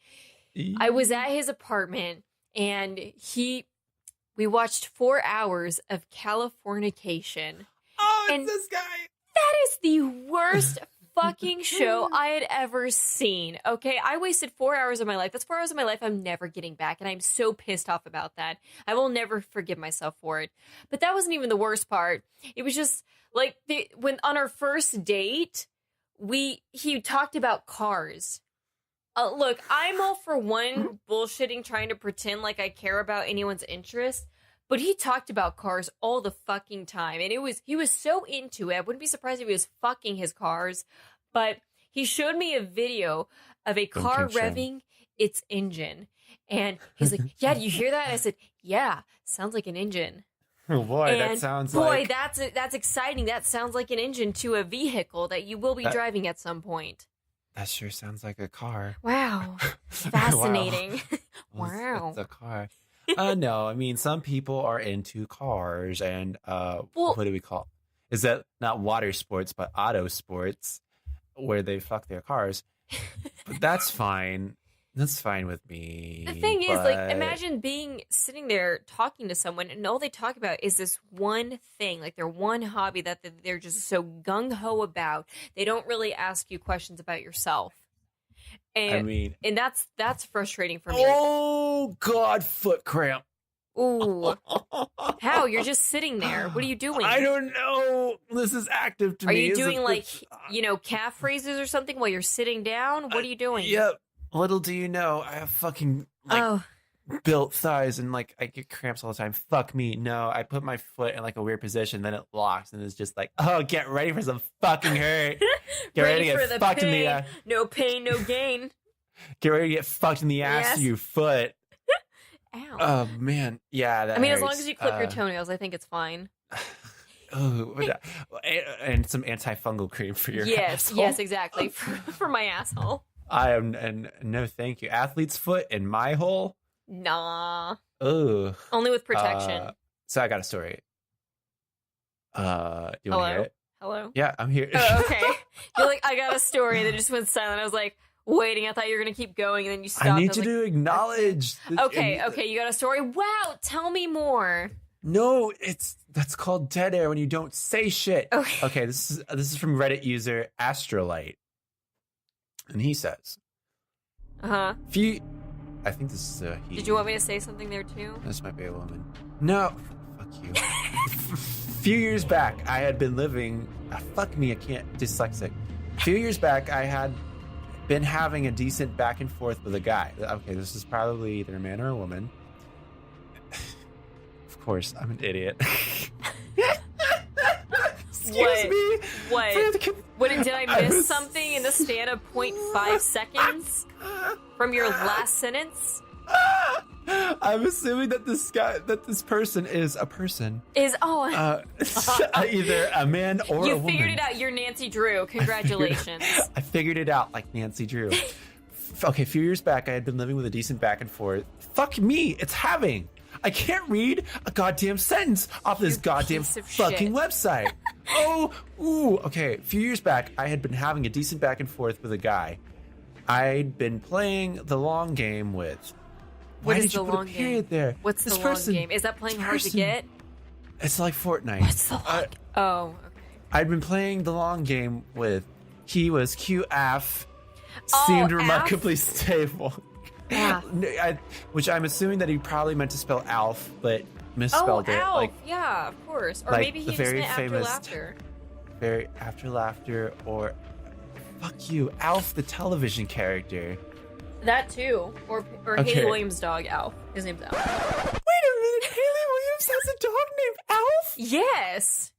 I was at his apartment, and we watched 4 hours of Californication. Oh, it's and this guy. That is the worst fucking show I had ever seen. Okay, I wasted 4 hours of my life. That's 4 hours of my life I'm never getting back, and I'm so pissed off about that. I will never forgive myself for it. But that wasn't even the worst part. It was just like when on our first date, he talked about cars. Look, I'm all for one bullshitting, trying to pretend like I care about anyone's interest, but he talked about cars all the fucking time, and he was so into it. I wouldn't be surprised if he was fucking his cars, but he showed me a video of a car revving its engine, and he's like, "Yeah, do you hear that?" And I said, "Yeah, sounds like an engine." Oh boy, and that sounds boy, that's exciting. That sounds like an engine to a vehicle that you will be driving at some point. That sure sounds like a car. Wow. Fascinating. Wow. It's a car. No, I mean, some people are into cars and, what do we call it? Is that not water sports, but auto sports where they fuck their cars? But that's fine. That's fine with me. The thing is, like, imagine sitting there talking to someone and all they talk about is this one thing, like their one hobby that they're just so gung-ho about. They don't really ask you questions about yourself. And I mean, and that's frustrating for me. Oh God, foot cramp. Ooh. How? You're just sitting there. What are you doing? I don't know. This is active to me. Are you doing like, calf raises or something while you're sitting down? What are you doing? Yep. Little do you know, I have fucking built thighs and like I get cramps all the time. Fuck me. No, I put my foot in like a weird position, then it locks and it's just like, oh, get ready for some fucking hurt. Get ready to get fucked in the no pain, no gain. Get ready to get fucked in the ass, you foot. Ow. Oh man, yeah. That as long hurts. as you clip your toenails, I think it's fine. Oh, and some antifungal cream for your asshole. Yes, exactly for my asshole. I am, and no, thank you. Athlete's foot in my hole? Nah. Ugh. Only with protection. So I got a story. Do you want to hear it? Hello? Yeah, I'm here. Oh, okay. You're like, I got a story, and it just went silent. I was like, waiting. I thought you were going to keep going, and then you stopped. I need you to acknowledge. Okay, you got a story? Wow, tell me more. No, that's called dead air when you don't say shit. Okay, this is from Reddit user Astrolite. And he says, I think this is he. Did you want me to say something there too? This might be a woman. No, fuck you. few years back, I had been living. Fuck me, I can't. Dyslexic. A few years back, I had been having a decent back and forth with a guy. Okay, this is probably either a man or a woman. Of course, I'm an idiot. Excuse me. What did I miss something in the span of 0.5 seconds from your last sentence? I'm assuming that this person is a person. Either a man or a woman. You figured it out. You're Nancy Drew. Congratulations. I figured it out like Nancy Drew. Okay, a few years back, I had been living with a decent back and forth. Fuck me, it's having. I can't read a goddamn sentence off this goddamn fucking website. Okay. A few years back, I had been having a decent back and forth with a guy. I'd been playing the long game with. What Why is did you the put long a period game? there? What's the long game? Is that playing hard to get? It's like Fortnite. What's the long okay. I'd been playing the long game with. He was QF. Seemed remarkably stable. Yeah. Which I'm assuming that he probably meant to spell Alf, but misspelled it. Alf. Like, Yeah, of course. Or like maybe he the just very meant famous after laughter. Very after laughter, or fuck you, Alf, the television character. That too. Or Okay. Haley Williams' dog, Alf. His name's Alf. Wait a minute, Haley Williams has a dog named Alf? Yes.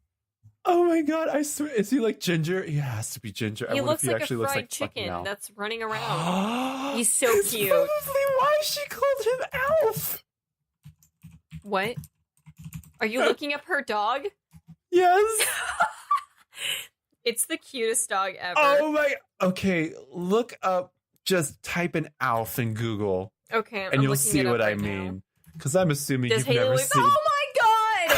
Oh my god, I swear. Is he like Ginger? He has to be Ginger. He I wonder looks if he like actually a looks fried like fucking chicken Alf. that's running around. He's so That's cute. probably why she called him Alf. What? Are you looking up her dog? Yes. It's the cutest dog ever. Oh my. Okay, look up. Just type in Alf in Google, Okay, and you'll see what I mean. Because I'm assuming Does you've Haley never Williams? seen. Oh my god!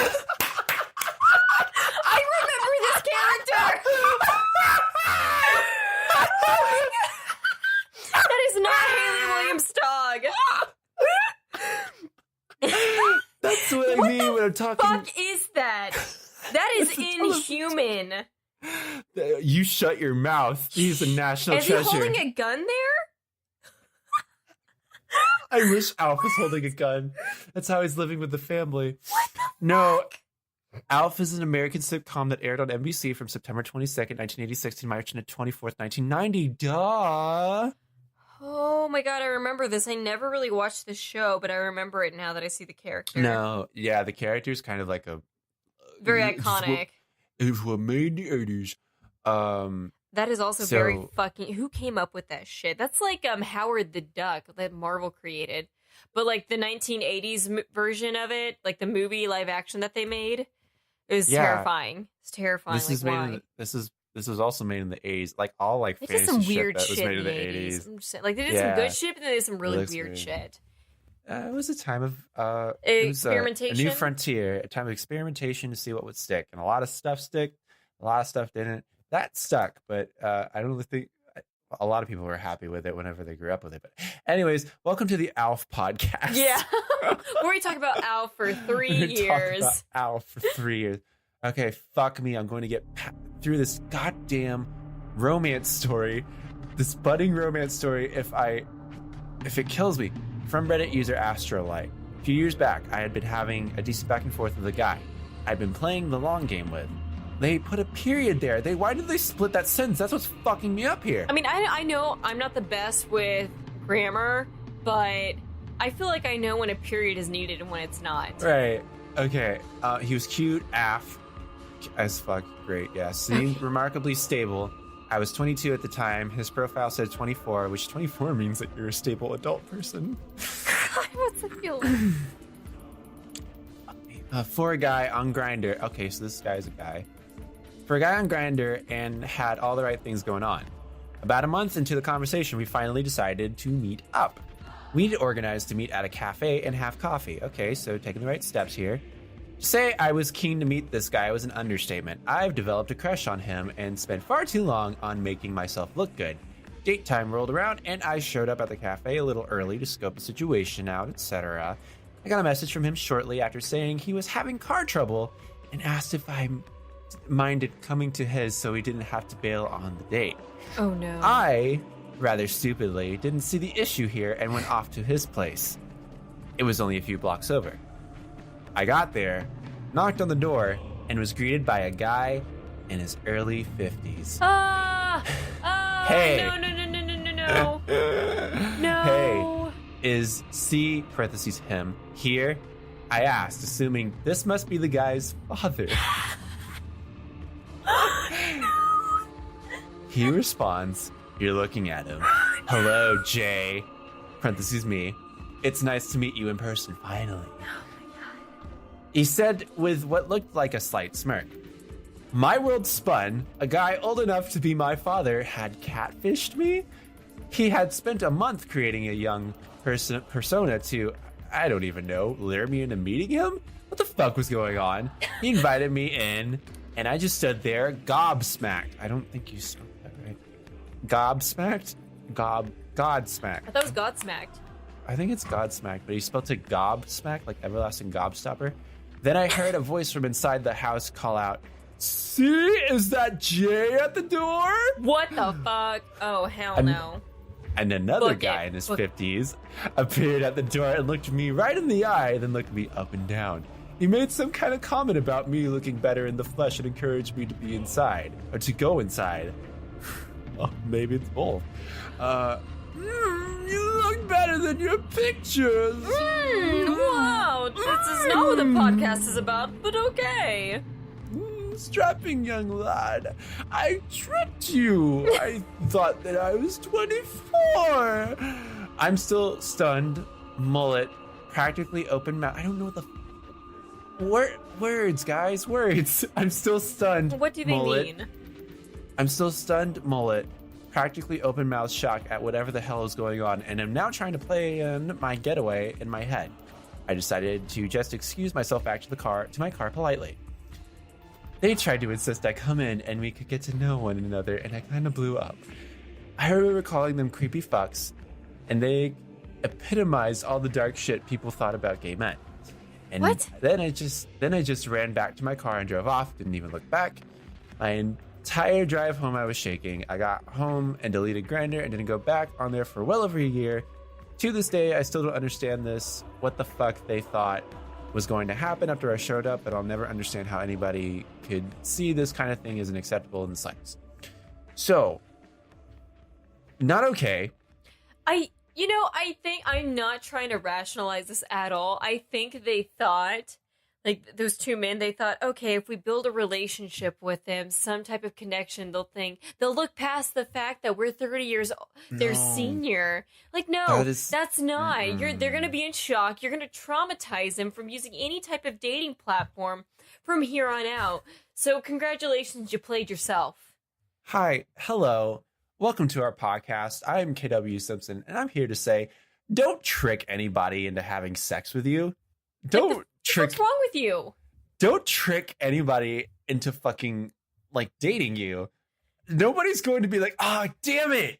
I remember this character. That is not Haley Williams' dog. That's what I mean when I'm talking. Fuck is that? That is inhuman. You shut your mouth. He's a national Is treasure. he holding a gun there? I wish Alf was holding a gun. That's how he's living with the family. What the No, fuck? Alf is an American sitcom that aired on NBC from September 22nd, 1986 to March 24th, 1990. Duh. Oh my god, I remember this. I never really watched this show, but I remember it now that I see the character. No, yeah, the character's kind of like a... Very iconic. It's what made the 80s. That is also So- very fucking... Who came up with that shit? That's like Howard the Duck that Marvel created. But like the 1980s version of it, like the movie live action that they made, it was terrifying. It's terrifying. This is made. This was also made in the 80s. Like all like They did fantasy some shit weird that was shit made in in the the 80s. 80s. I'm just saying, like they did some Yeah. good shit, but they did some really looks weird weird. shit. It was a time of it was Experimentation? a new frontier, a time of experimentation to see what would stick, and a lot of stuff stick, a lot of stuff didn't. That stuck, but I don't really think a lot of people were happy with it whenever they grew up with it. But anyways, welcome to the Alf podcast. Yeah. Where we talk about Al for 3 We're gonna talk years. about Alf for 3 years. Okay, fuck me. I'm going to get through this goddamn romance story, this budding romance story. If it kills me. From Reddit user Astrolight. A few years back, I had been having a decent back and forth with a guy I'd been playing the long game with. They put a period there. Why did they split that sentence? That's what's fucking me up here. I mean, I know I'm not the best with grammar, but I feel like I know when a period is needed and when it's not. Right. Okay. He was cute, as fuck. Great. Yeah. Seemed remarkably stable. I was 22 at the time. His profile said 24, which 24 means that you're a stable adult person. What's the feeling? For a guy on Grindr. Okay, so this guy's a guy. For a guy on Grindr and had all the right things going on. About a month into the conversation, we finally decided to meet up. We'd organized to meet at a cafe and have coffee. Okay, so taking the right steps here. To say I was keen to meet this guy was an understatement. I've developed a crush on him and spent far too long on making myself look good. Date time rolled around and I showed up at the cafe a little early to scope the situation out, etc. I got a message from him shortly after saying he was having car trouble and asked if I minded coming to his so he didn't have to bail on the date. Oh no. I, rather stupidly, didn't see the issue here and went off to his place. It was only a few blocks over. I got there, knocked on the door, and was greeted by a guy in his early 50s. Hey. No. No. Hey, is C parentheses him here? I asked, assuming this must be the guy's father. He responds, you're looking at him. Hello, Jay. Parentheses me. It's nice to meet you in person, finally. Oh my God. He said with what looked like a slight smirk. My world spun. A guy old enough to be my father had catfished me. He had spent a month creating a young persona to, I don't even know, lure me into meeting him? What the fuck was going on? He invited me in, and I just stood there gobsmacked. I don't think you spelled that right. Gobsmacked? Godsmacked. I thought it was Godsmacked. I think it's Godsmack, but he spelled it gobsmack, like everlasting gobstopper. Then I heard a voice from inside the house call out, see, is that Jay at the door? What the fuck? Oh, hell no. And another guy in his 50s appeared at the door and looked me right in the eye, then looked me up and down. He made some kind of comment about me looking better in the flesh and encouraged me to be inside, or to go inside. Oh, maybe it's both. You look better than your pictures. Wow, this is not what the podcast is about, but okay. Strapping young lad, I tricked you. I thought that I was 24. I'm still stunned, mullet, practically open mouth. I don't know what the words, guys, words. I'm still stunned. What do they mullet. mean? I'm still stunned, mullet, practically open mouth shock at whatever the hell is going on, and I'm now trying to plan my getaway in my head. I decided to just excuse myself back to my car politely. They tried to insist I come in and we could get to know one another, and I kind of blew up. I remember calling them creepy fucks, and they epitomized all the dark shit people thought about gay men. And what? Then I just ran back to my car and drove off, didn't even look back. My entire drive home I was shaking. I got home and deleted Grindr and didn't go back on there for well over a year. To this day, I still don't understand this. What the fuck they thought was going to happen after I showed up, but I'll never understand how anybody could see this kind of thing as unacceptable in the slightest. So, not okay. I think I'm not trying to rationalize this at all. I think they thought, like those two men, they thought, okay, if we build a relationship with them, some type of connection, they'll look past the fact that we're 30 years old, they're senior. Like, no, that's not. They're going to be in shock. You're going to traumatize them from using any type of dating platform from here on out. So congratulations, you played yourself. Hi, hello. Welcome to our podcast. I'm KW Simpson, and I'm here to say, don't trick anybody into having sex with you. What's wrong with you? Don't trick anybody into fucking, like, dating you. Nobody's going to be like, oh, damn it.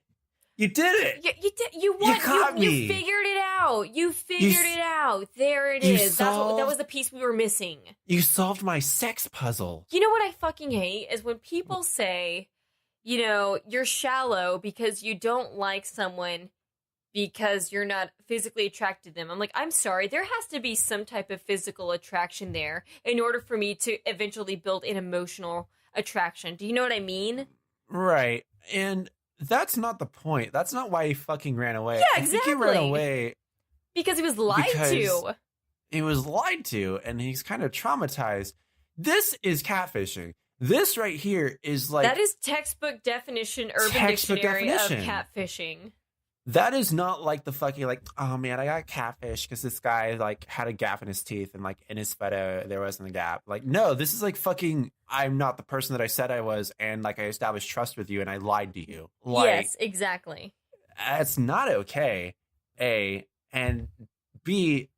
You did it. You did. You what? You caught me. You figured it out. You figured it out. There it is. That was the piece we were missing. You solved my sex puzzle. You know what I fucking hate is when people say, you're shallow because you don't like someone because you're not physically attracted to them. I'm like, I'm sorry, there has to be some type of physical attraction there in order for me to eventually build an emotional attraction. Do you know what I mean? Right. And that's not the point. That's not why he fucking ran away. Yeah, exactly. I think he ran away because he was lied to. He was lied to, and he's kind of traumatized. This is catfishing. This right here is like... That is textbook definition, Urban Dictionary of catfishing. That is not like the fucking, like, oh man, I got catfish because this guy, like, had a gap in his teeth and, like, in his photo, there wasn't a gap. Like, no, this is like fucking, I'm not the person that I said I was, and, like, I established trust with you and I lied to you. Like, yes, exactly. It's not okay, A. And B,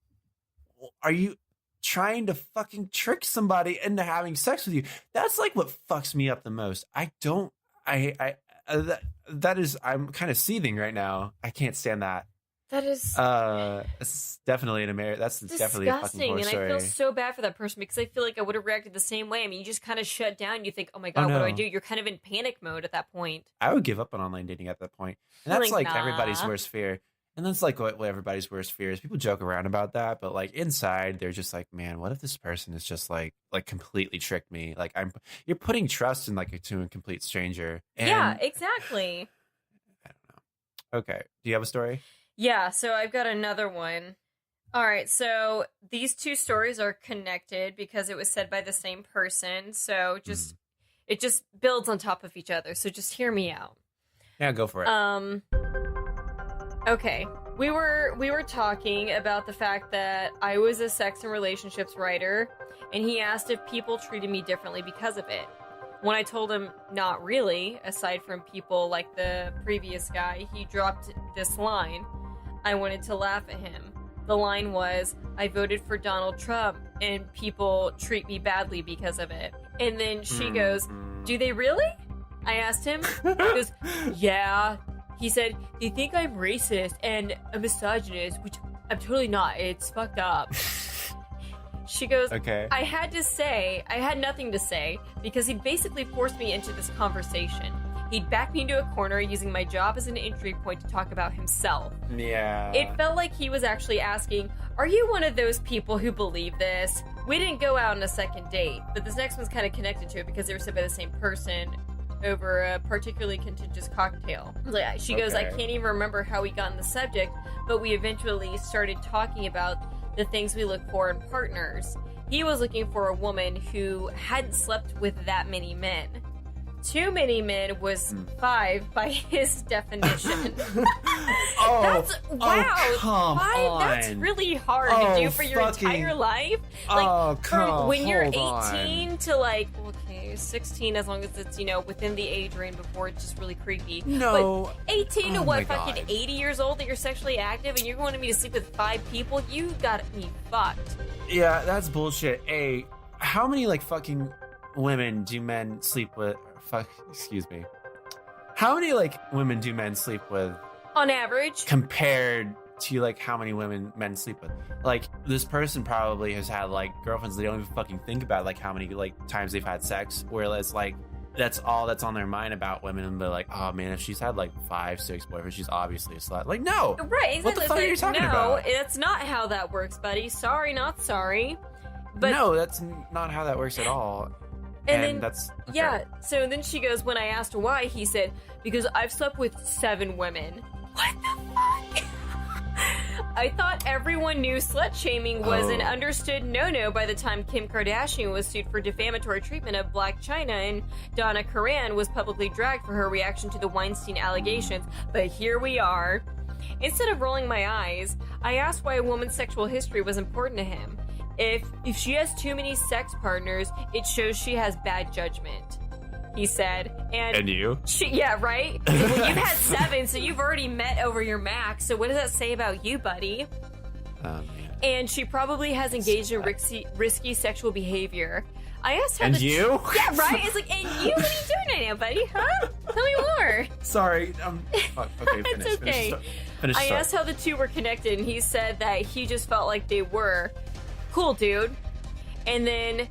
are you trying to fucking trick somebody into having sex with you? That's, like, what fucks me up the most. That is, I'm kind of seething right now. I can't stand that. That is... it's definitely an that's definitely a fucking horror story. And I feel so bad for that person because I feel like I would have reacted the same way. I mean, you just kind of shut down. You think, oh my God, what do I do? You're kind of in panic mode at that point. I would give up on online dating at that point. And that's like everybody's worst fear. And that's like what everybody's worst fear is. People joke around about that, but like inside, they're just like, man, what if this person is just like completely tricked me? Like you're putting trust in like to a complete stranger. And Yeah, exactly. I don't know. Okay, do you have a story? Yeah, so I've got another one. All right, so these two stories are connected because it was said by the same person. So it just builds on top of each other. So just hear me out. Yeah, go for it. Okay. We were talking about the fact that I was a sex and relationships writer, and he asked if people treated me differently because of it. When I told him not really, aside from people like the previous guy, he dropped this line. I wanted to laugh at him. The line was, I voted for Donald Trump and people treat me badly because of it. And then she goes, do they really? I asked him. He goes, yeah. He said, they think I'm racist and a misogynist, which I'm totally not. It's fucked up. She goes, okay. I had nothing to say because he basically forced me into this conversation. He'd back me into a corner using my job as an entry point to talk about himself. Yeah. It felt like he was actually asking, are you one of those people who believe this? We didn't go out on a second date, but this next one's kind of connected to it because they were said by the same person over a particularly contentious cocktail. She goes, I can't even remember how we got on the subject, but we eventually started talking about the things we look for in partners. He was looking for a woman who hadn't slept with that many men. Too many men was 5 by his definition. Wow, 5? That's really hard to do for your entire life. Like from when you're 18 to like 16, as long as it's within the age range before it's just really creepy. No, but 18 to what? Fucking 80 years old that you're sexually active and you're wanting me to sleep with 5 people? You got me fucked. Yeah, that's bullshit. How many like fucking women do men sleep with? Excuse me. How many like women do men sleep with on average compared to like how many men sleep with? Like this person probably has had like girlfriends they don't even fucking think about like how many like times they've had sex, whereas like that's all that's on their mind about women, and they're like, oh man, if she's had like 5, 6 boyfriends, she's obviously a slut. Like no, right? Exactly. What the fuck are you talking about? No, that's not how that works, buddy. Sorry, not sorry. But no, that's not how that works at all. And then, that's okay. Yeah, so then she goes, when I asked why, he said, because I've slept with 7 women. What the fuck? I thought everyone knew slut-shaming was an understood no-no by the time Kim Kardashian was sued for defamatory treatment of Blac Chyna and Donna Karan was publicly dragged for her reaction to the Weinstein allegations. But here we are. Instead of rolling my eyes, I asked why a woman's sexual history was important to him. If she has too many sex partners, it shows she has bad judgment, he said. And you? Yeah, right? Well, you've had 7, so you've already met over your max. So what does that say about you, buddy? Man. And she probably has engaged in risky sexual behavior. I asked how you? Yeah, right? It's like, and you? What are you doing right now, buddy? Huh? Tell me more. Sorry. Fuck. Okay, finish. It's okay. Finish. I asked how the two were connected, and he said that he just felt like they were. Cool, dude. And then,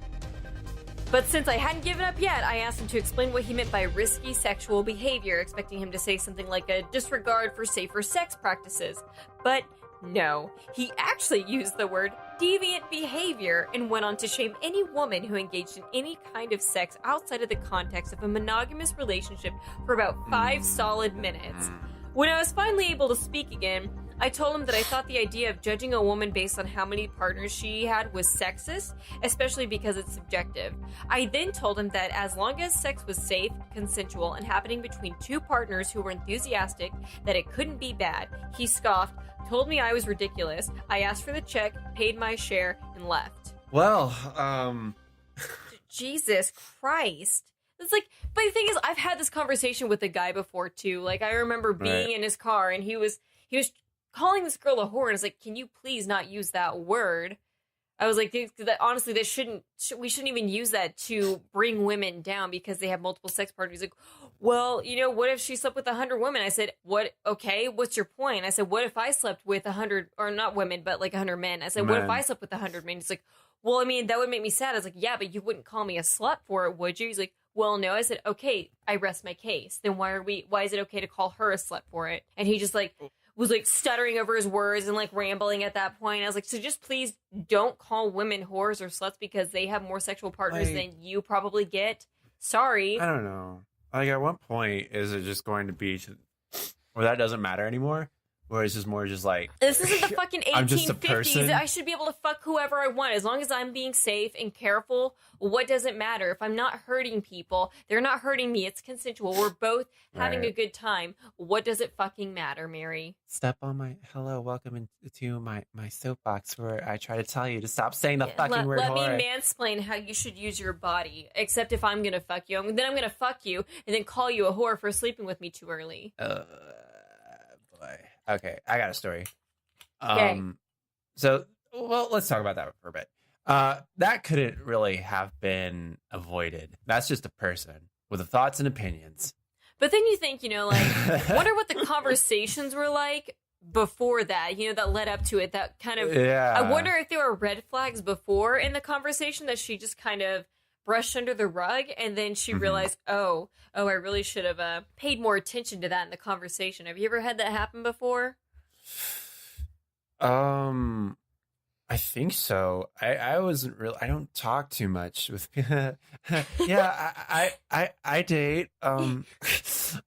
but since I hadn't given up yet, I asked him to explain what he meant by risky sexual behavior, expecting him to say something like a disregard for safer sex practices. But no, he actually used the word deviant behavior and went on to shame any woman who engaged in any kind of sex outside of the context of a monogamous relationship for about 5 solid minutes. When I was finally able to speak again, I told him that I thought the idea of judging a woman based on how many partners she had was sexist, especially because it's subjective. I then told him that as long as sex was safe, consensual, and happening between 2 partners who were enthusiastic, that it couldn't be bad. He scoffed, told me I was ridiculous. I asked for the check, paid my share, and left. Well, Jesus Christ. It's like, but the thing is, I've had this conversation with a guy before too. Like, I remember being in his car and he was calling this girl a whore, and it's like, can you please not use that word? I was like, honestly, we shouldn't even use that to bring women down because they have multiple sex partners. Like, well, what if she slept with 100 women? I said, what? Okay, what's your point? I said, what if I slept with 100, or not women, but like 100 men? I said, what if I slept with 100 men? He's like, well, I mean, that would make me sad. I was like, yeah, but you wouldn't call me a slut for it, would you? He's like, well, no. I said, okay, I rest my case. Then why is it okay to call her a slut for it? And he just like, was like stuttering over his words and like rambling at that point. I was like, so just please don't call women whores or sluts because they have more sexual partners than you probably get. Sorry. I don't know. Like, at what point is it just going to be where that doesn't matter anymore? Where it's just more just like, this isn't the fucking 1850s. I'm just a person. I should be able to fuck whoever I want as long as I'm being safe and careful. What does it matter? If I'm not hurting people, they're not hurting me. It's consensual. We're both having a good time. What does it fucking matter, Mary? Step on my welcome into my soapbox where I try to tell you to stop saying the fucking word. Let whore. me mansplain how you should use your body. Except if I'm gonna fuck you, then I'm gonna fuck you and then call you a whore for sleeping with me too early. Boy. Okay, I got a story. Okay. So, well, let's talk about that for a bit. That couldn't really have been avoided. That's just a person with the thoughts and opinions. But then you think, like, wonder what the conversations were like before that, that led up to it. That kind of, I wonder if there were red flags before in the conversation that she just kind of brushed under the rug, and then she realized, oh, I really should have paid more attention to that in the conversation. Have you ever had that happen before? I think so. I wasn't really. I don't talk too much with. Yeah, I date. No,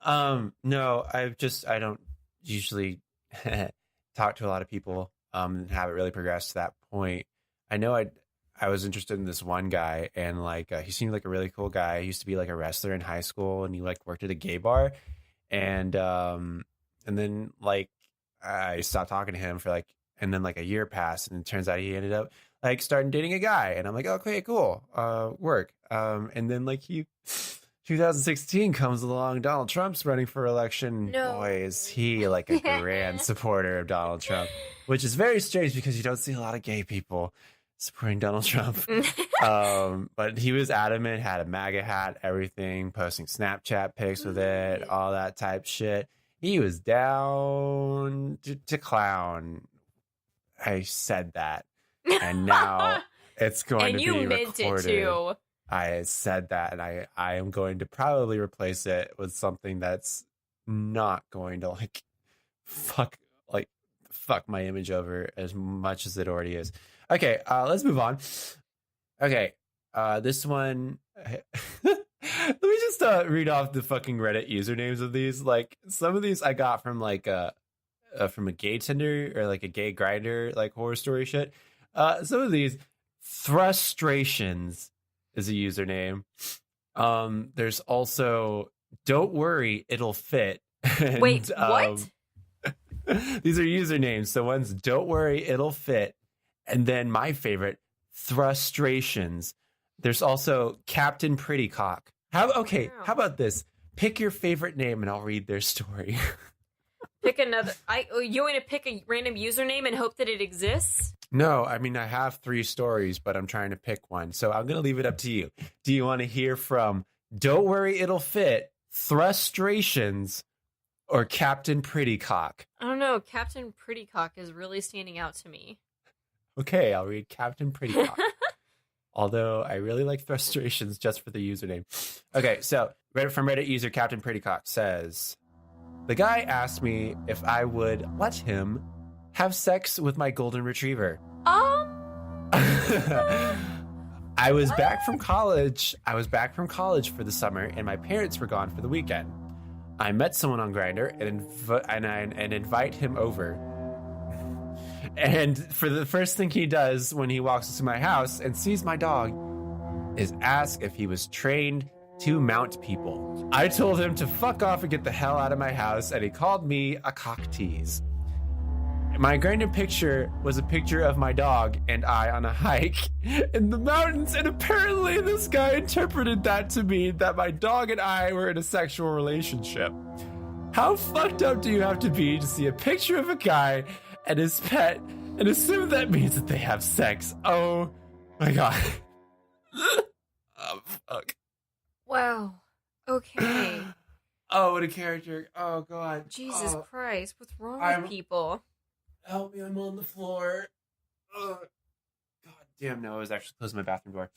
I don't usually talk to a lot of people. And haven't really progressed to that point. I know I was interested in this one guy, and like he seemed like a really cool guy. He used to be like a wrestler in high school, and he like worked at a gay bar, and then like I stopped talking to him for like, and then like a year passed, and it turns out he ended up like starting dating a guy, and I'm like, okay, cool, work. And then like 2016 comes along, Donald Trump's running for election. No. Boy, is he like a grand supporter of Donald Trump, which is very strange because you don't see a lot of gay people supporting Donald Trump. But he was adamant, had a MAGA hat, everything, posting Snapchat pics with it, all that type shit. He was down to clown. I said that, and now it's going to be recorded. And you meant it too. I said that, and I am going to probably replace it with something that's not going to like fuck my image over as much as it already is. Okay, let's move on. Okay, this one. Let me just read off the fucking Reddit usernames of these. Like, some of these I got from like from a gay Tinder or like a gay grinder, like horror story shit. Some of these, Frustrations is a username. There's also Don't Worry, It'll Fit. And, wait, what? These are usernames. So one's Don't Worry, It'll Fit. And then my favorite, Frustrations. There's also Captain Prettycock. How about this? Pick your favorite name and I'll read their story. Pick another. You want to pick a random username and hope that it exists? No, I mean, I have 3 stories, but I'm trying to pick one. So I'm going to leave it up to you. Do you want to hear from Don't Worry, It'll Fit, Frustrations, or Captain Prettycock? I don't know. Captain Prettycock is really standing out to me. Okay, I'll read Captain Prettycock. Although I really like Frustrations just for the username. Okay, so from Reddit user Captain Prettycock says, the guy asked me if I would let him have sex with my golden retriever. I was back from college. For the summer, and my parents were gone for the weekend. I met someone on Grindr and invite him over. And for the first thing he does when he walks into my house and sees my dog is ask if he was trained to mount people. I told him to fuck off and get the hell out of my house, and he called me a cock tease. My Grindr picture was a picture of my dog and I on a hike in the mountains, and apparently this guy interpreted that to mean that my dog and I were in a sexual relationship. How fucked up do you have to be to see a picture of a guy and his pet and assume that means that they have sex? Oh my god. Oh, fuck. Wow. Okay. Oh, what a character. Oh god. Jesus Christ. What's wrong with people? Help me, I'm on the floor. God damn, no, I was actually closing my bathroom door.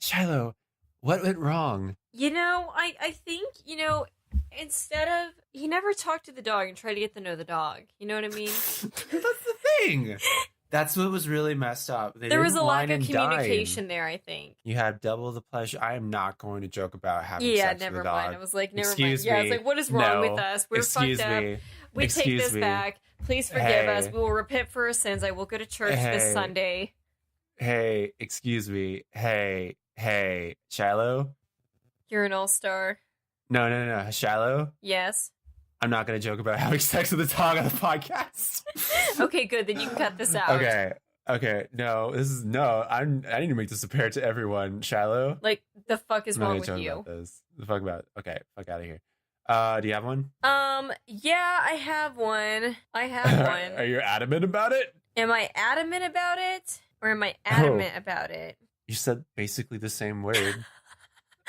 Shiloh, what went wrong? I think, instead of, he never talked to the dog and tried to get to know the dog. You know what I mean? That's the thing. That's what was really messed up. There was a lack of communication there, I think. You had double the pleasure. I am not going to joke about having sex with a dog. Never mind. I was like, never Excuse mind. Yeah, I me. was like, what is wrong with us? We're Excuse fucked me. up. We Excuse take this me. back. Please forgive us. Hey. We will repent for our sins. I will go to church this Sunday. Hey, excuse me. Hey, Shiloh? You're an all-star. No. Shiloh? Yes. I'm not going to joke about having sex with a dog on the podcast. Okay, good. Then you can cut this out. Okay. No, I need to make this apparent to everyone. Shiloh? Like, the fuck is I'm not wrong gonna with joke you? about this. The fuck about it. Okay, fuck out of here. Do you have one? Yeah, I have one. Are you adamant about it? Am I adamant about it? Or am I adamant about it? You said basically the same word.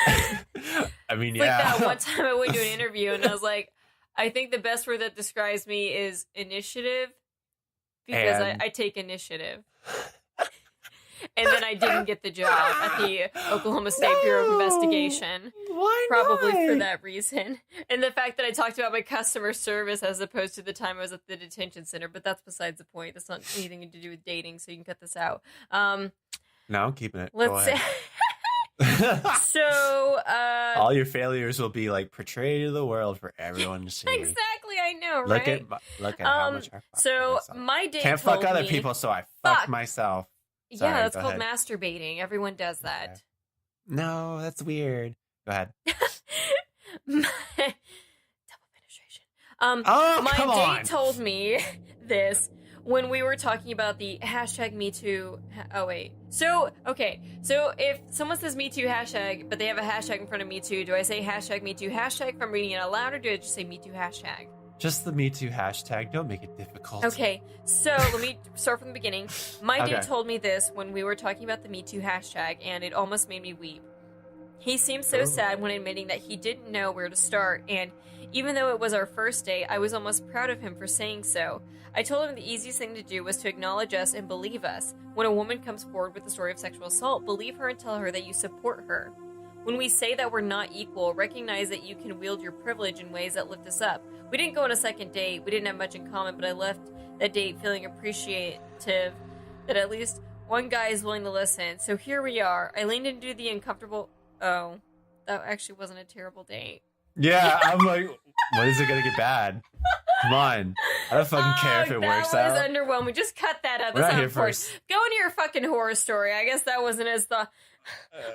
I mean, It's yeah. like that one time I went to an interview and I was like, I think the best word that describes me is initiative, because I take initiative. And then I didn't get the job at the Oklahoma State Bureau of Investigation. Why Probably not? for that reason. And the fact that I talked about my customer service as opposed to the time I was at the detention center. But that's besides the point. That's not anything to do with dating, so you can cut this out. No, I'm keeping it. Let's say. So, all your failures will be like portrayed to the world for everyone to see. Exactly, I know, right? Look at how much I fucked myself. My date Can't told fuck other me, people, so I fuck myself. Sorry, yeah, that's go called ahead. masturbating. Everyone does that. Okay. No, that's weird. Go ahead. Double penetration. Oh, My come date on. told me this when we were talking about the hashtag Me Too. Oh wait. So if someone says Me Too hashtag, but they have a hashtag in front of Me Too, do I say hashtag Me Too hashtag if I'm reading it out loud, or do I just say Me Too hashtag? Just the Me Too hashtag. Don't make it difficult. Okay, so let me start from the beginning. My Okay. date told me this when we were talking about the Me Too hashtag, and it almost made me weep. He seemed so sad when admitting that he didn't know where to start, and even though it was our first date, I was almost proud of him for saying so. I told him the easiest thing to do was to acknowledge us and believe us. When a woman comes forward with a story of sexual assault, believe her and tell her that you support her. When we say that we're not equal, recognize that you can wield your privilege in ways that lift us up. We didn't go on a second date, we didn't have much in common, but I left that date feeling appreciative that at least one guy is willing to listen. So here we are. I leaned into the uncomfortable... Oh, that actually wasn't a terrible date. Yeah, I'm like, when is it gonna get bad? Come on. I don't fucking care if it works out. That was underwhelming. Just cut that out. We're That's not not here important. first. Go into your fucking horror story. I guess that wasn't as the...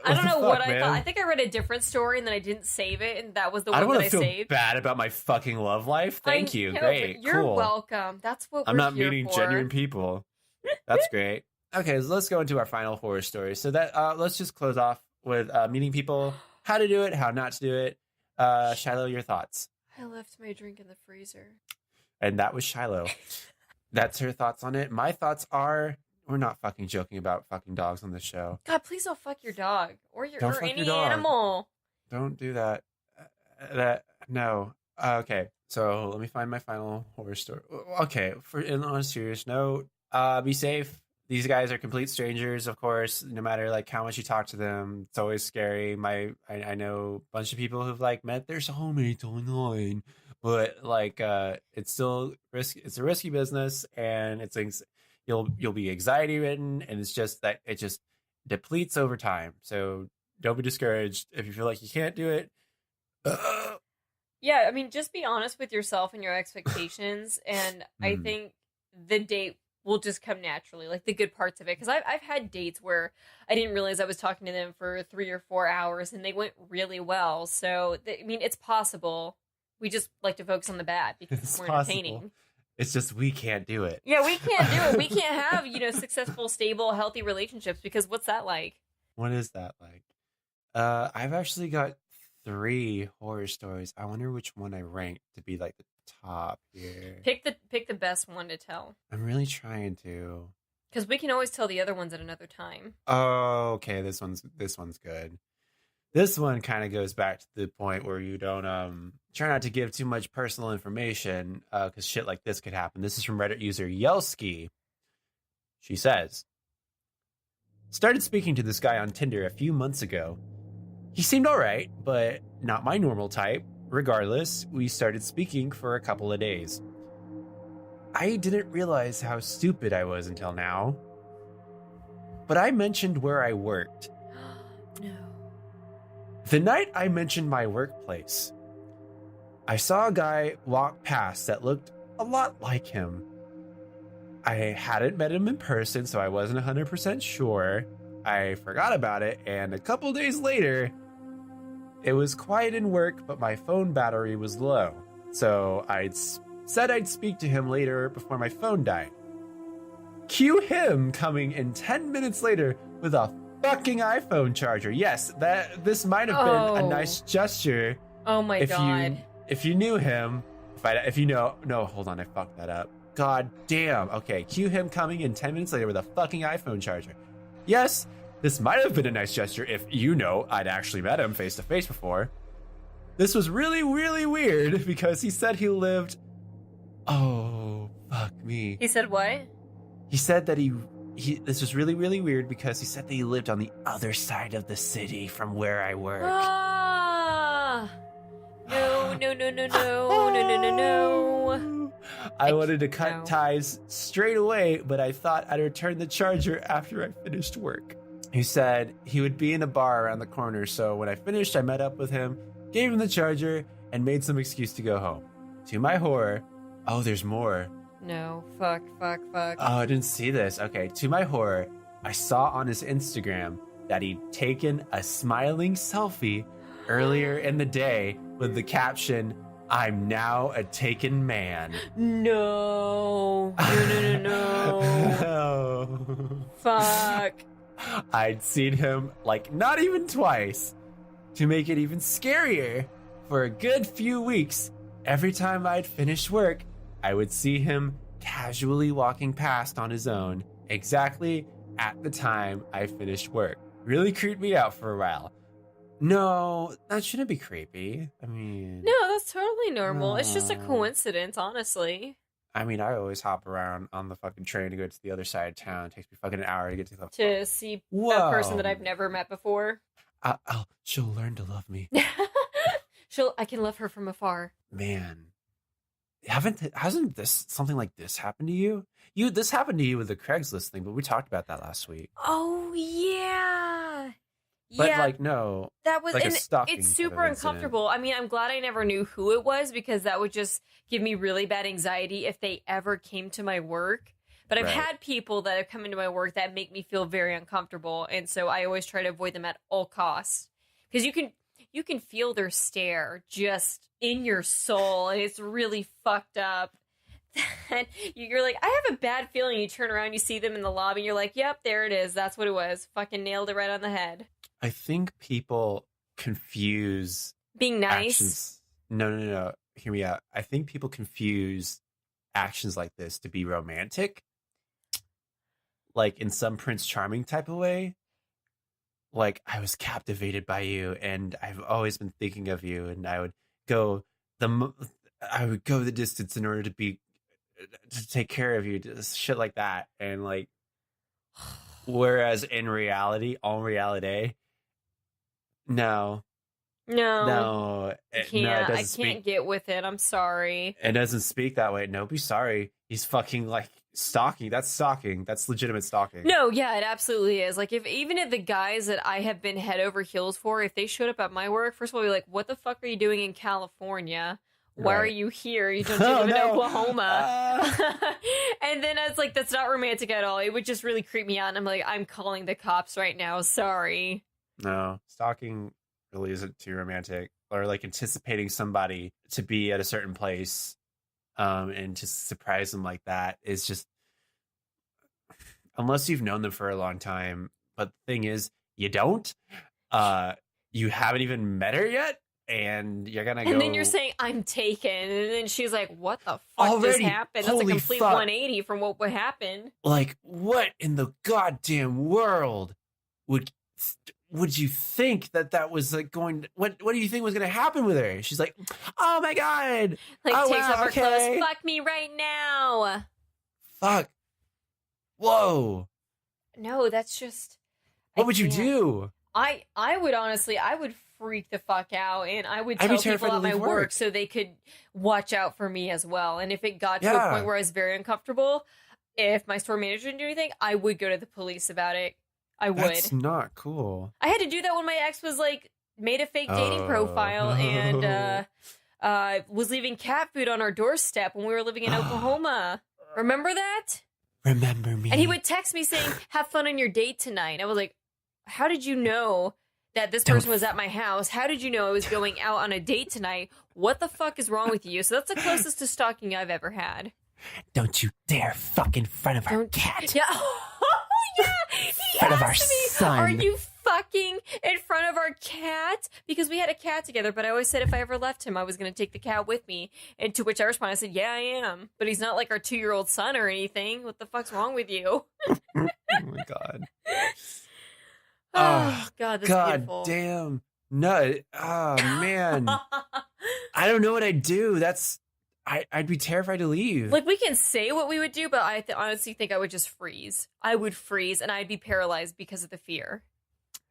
I don't the know fuck, what I man? thought. I think I read a different story and then I didn't save it, and that was the I one don't that want I to feel saved. bad about my fucking love life. Thank you. know, Great. but You're cool. welcome. That's what I'm we're not here meeting for. genuine people. That's great. Okay, so let's go into our final horror story. So that let's just close off with meeting people, how to do it, how not to do it. Shiloh, your thoughts. I left my drink in the freezer. And that was Shiloh. That's her thoughts on it. My thoughts are, we're not fucking joking about fucking dogs on this show. God, please don't fuck your dog or Don't fuck any your dog. animal. Don't do that. No. Okay, so let me find my final horror story. Okay, on a serious note, be safe. These guys are complete strangers, of course. No matter like how much you talk to them, it's always scary. I know a bunch of people who've like met their soulmates online, but like it's still risky. It's a risky business, and you'll be anxiety ridden, and it's just that it just depletes over time. So don't be discouraged if you feel like you can't do it. Yeah, I mean, just be honest with yourself and your expectations, and I think the date will just come naturally, like the good parts of it. Because I've had dates where I didn't realize I was talking to them for 3 or 4 hours, and they went really well. So, I mean, it's possible. We just like to focus on the bad because it's more entertaining. It's just we can't do it. Yeah, we can't do it. We can't have, successful, stable, healthy relationships because what's that like? What is that like? I've actually got 3 horror stories. I wonder which one I ranked to be like the top here. Pick the best one to tell. I'm really trying to. Because we can always tell the other ones at another time. Oh, okay. This one's good. This one kind of goes back to the point where you don't try not to give too much personal information because shit like this could happen. This is from Reddit user Yelski. She says, started speaking to this guy on Tinder a few months ago. He seemed all right, but not my normal type. regardless, we started speaking for a couple of days. I didn't realize how stupid I was until now, but I mentioned where I worked. No. The night I mentioned my workplace, I saw a guy walk past that looked a lot like him. I hadn't met him in person, so I wasn't 100% sure. I forgot about it, and a couple days later, it was quiet in work, but my phone battery was low. So said I'd speak to him later before my phone died. Cue him coming in 10 minutes later with a fucking iPhone charger. Yes, this might have been a nice gesture. Oh my god. If you knew him, hold on, I fucked that up. God damn. Okay, cue him coming in 10 minutes later with a fucking iPhone charger. Yes, this might have been a nice gesture if I'd actually met him face to face before. This was really, really weird because he said he lived. Oh, fuck me. He said what? He said that this was really, really weird because he said that he lived on the other side of the city from where I work. Ah! No. I wanted to cut ties straight away, but I thought I'd return the charger after I finished work. He said he would be in a bar around the corner, so when I finished, I met up with him, gave him the charger, and made some excuse to go home. To my horror, there's more. No, fuck. Oh, I didn't see this. Okay, to my horror, I saw on his Instagram that he'd taken a smiling selfie earlier in the day with the caption, "I'm now a taken man." No. Fuck. I'd seen him not even twice. To make it even scarier, for a good few weeks, every time I'd finish work, I would see him casually walking past on his own, exactly at the time I finished work. Really creeped me out for a while. No, that shouldn't be creepy. I mean... No, that's totally normal. It's just a coincidence, honestly. I mean, I always hop around on the fucking train to go to the other side of town. It takes me fucking an hour to get to the... To see a person that I've never met before. She'll learn to love me. I can love her from afar. Man. Hasn't something like this happened to you? This happened to you with the Craigslist thing, but we talked about that last week. Oh, yeah. But no, that was like a stalking it's super uncomfortable. I mean, I'm glad I never knew who it was because that would just give me really bad anxiety if they ever came to my work. But I've had people that have come into my work that make me feel very uncomfortable, and so I always try to avoid them at all costs because you can feel their stare just in your soul, and it's really fucked up. And you're like, I have a bad feeling. You turn around, you see them in the lobby, and you're like, yep, there it is. That's what it was. Fucking nailed it right on the head. I think people confuse being nice. Actions. No. Hear me out. I think people confuse actions like this to be romantic, like in some Prince Charming type of way. Like, I was captivated by you, and I've always been thinking of you, and I would go the distance in order to take care of you, just shit like that. And like, whereas in reality, no, I can't get with it. I'm sorry. It doesn't speak that way. No, be sorry. He's fucking like stalking. That's stalking. That's legitimate stalking. No, yeah, it absolutely is. Like, if the guys that I have been head over heels for, if they showed up at my work, first of all, be like, what the fuck are you doing in California? Why are you here? You don't live in Oklahoma. And then I was like, that's not romantic at all. It would just really creep me out. And I'm like, I'm calling the cops right now. Sorry. No, stalking really isn't too romantic. Or like anticipating somebody to be at a certain place and to surprise them like that is just, unless you've known them for a long time. But the thing is, you don't. You haven't even met her yet. And you're gonna go. And then you're saying, I'm taken. And then she's like, what the fuck just happened? That's a complete 180 from what happened. Like, what in the goddamn world would you think that was like going? What do you think was gonna happen with her? She's like, oh my god, like takes off her clothes. Fuck me right now. Fuck. Whoa. No, that's just. What would you do? I would honestly, I would freak the fuck out, and I would I'd be tell people terrified at to my leave work work. so they could watch out for me as well. And if it got to a Yeah. point where I was very uncomfortable, if my store manager didn't do anything, I would go to the police about it. I would. That's not cool. I had to do that when my ex was like made a fake dating profile and was leaving cat food on our doorstep when we were living in Oklahoma. Remember that? Remember me. And he would text me saying, "Have fun on your date tonight." I was like, "How did you know that this person was at my house? How did you know I was going out on a date tonight? What the fuck is wrong with you?" So that's the closest to stalking I've ever had. Don't you dare fuck in front of our cat. Yeah. Yeah. He Front of our asked me, son. "Are you fucking in front of our cat?" Because we had a cat together, but I always said if I ever left him, I was going to take the cat with me. And to which I responded, I said, "Yeah, I am. But he's not like our 2-year-old son or anything. What the fuck's wrong with you?" Oh my God. Oh, God, that's God beautiful. damn. No. Oh, man. I don't know what I'd do. I'd be terrified to leave. Like, we can say what we would do, but I honestly think I would just freeze. I would freeze, and I'd be paralyzed because of the fear.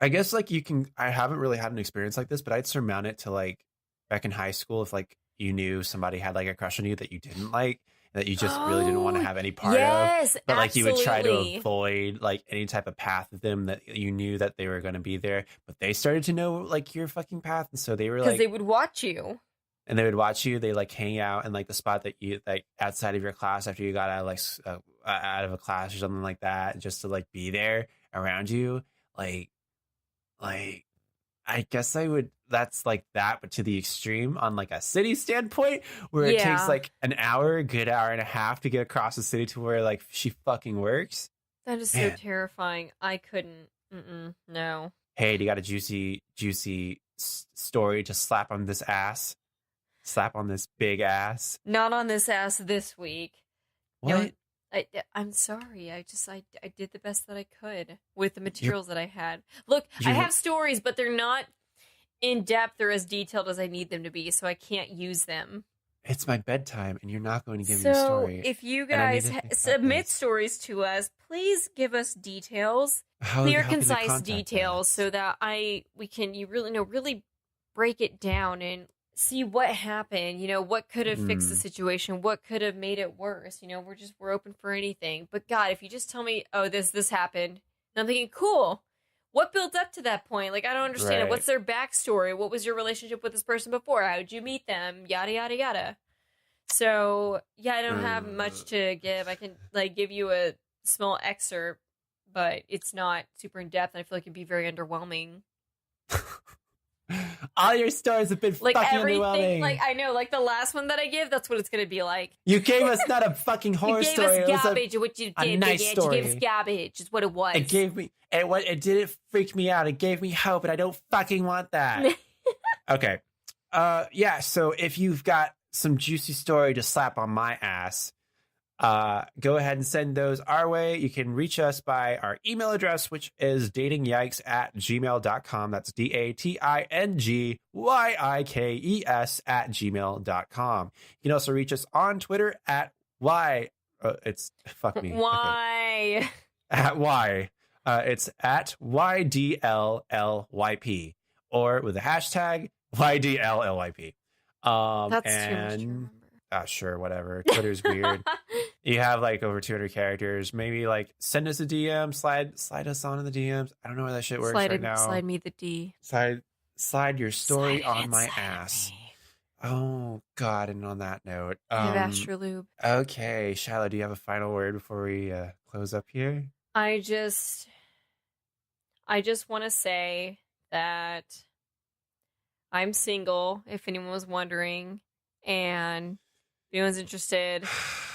I guess like I haven't really had an experience like this, but I'd surmount it to like back in high school if like you knew somebody had like a crush on you that you didn't like, that you just really didn't want to have any part yes, of. But like you would try to absolutely. avoid like any type of path with them that you knew that they were going to be there. But they started to know like your fucking path. And so they were Because like, they would watch you. and they would watch you. They like hang out in like the spot that you like outside of your class after you got out of like out of a class or something like that, just to like be there around you. Like I guess I would. That's like that, but to the extreme on like a city standpoint, where it takes like an hour, a good hour and a half to get across the city to where like she fucking works. That is so terrifying. I couldn't. No. Hey, do you got a juicy story to slap on this ass? Slap on this big ass. Not on this ass this week. What? No, I'm sorry. I did the best that I could with the materials that I had. Look, I have stories, but they're not in depth or as detailed as I need them to be, so I can't use them. It's my bedtime, and you're not going to give me a story. So if you guys submit stories to us, please give us details, clear, concise details, so that we can really break it down and see what happened, what could have fixed the situation, what could have made it worse. We're open for anything. But God, if you just tell me, "Oh, this happened," and I'm thinking, cool, what built up to that point? Like, I don't understand it. What's their backstory? What was your relationship with this person before? How did you meet them? Yada, yada, yada. So yeah, I don't have much to give. I can like give you a small excerpt, but it's not super in depth, and I feel like it'd be very underwhelming. All your stories have been like fucking everything, underwhelming. like I know, like the last one that I give, that's what it's gonna be like. You gave us not a fucking horror story. You gave us garbage. What you did, nice story. You gave us garbage. Is what it was. It gave me. It didn't freak me out. It gave me hope, and I don't fucking want that. Okay. Yeah. So if you've got some juicy story to slap on my ass, go ahead and send those our way. You can reach us by our email address, which is datingyikes@gmail.com. That's datingyikes@gmail.com. You can also reach us on Twitter at it's fuck me. Why? Okay. At Y. It's at YDLLYP or with the hashtag YDLLYP. That's too much to remember. Sure, whatever. Twitter's weird. You have like over 200 characters. Maybe like send us a DM, slide us on in the DMs. I don't know where that shit works right now. Slide me the D. Slide your story on my ass. Oh God! And on that note, I've Astrolube. Okay, Shiloh, do you have a final word before we close up here? I just want to say that I'm single, if anyone was wondering, and if anyone's interested,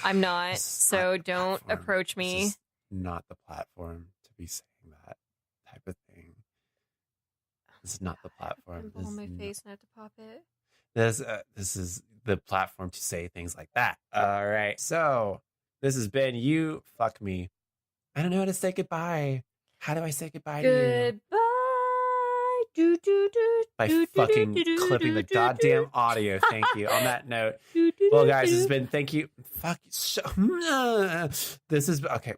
I'm not, so don't approach me. This is not the platform to be saying that type of thing. This is not the platform. Pimple on my face and I have to pop it. This is the platform to say things like that. All right, so this has been You Fuck Me. I don't know how to say goodbye. How do I say goodbye to you? Goodbye. Do, do, do, By do, fucking do, do, clipping the do, goddamn do. audio. Thank you. On that note, Do, do, well, do, guys, do. it's been thank you. Fuck. This is okay.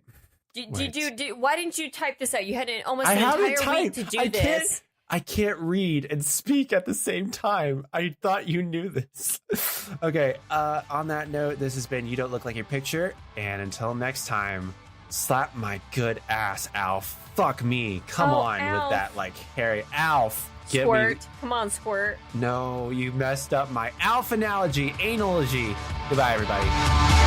Why didn't you type this out? You had almost I an haven't entire week typed. to do this. I can't read and speak at the same time. I thought you knew this. Okay, on that note, this has been You Don't Look Like Your Picture. And until next time, slap my good ass, Alf. Fuck me. Come on Alf. with that, like, Harry. Alf. Squirt. Come on, Squirt. No, you messed up my Alf analogy, analogy. Goodbye, everybody.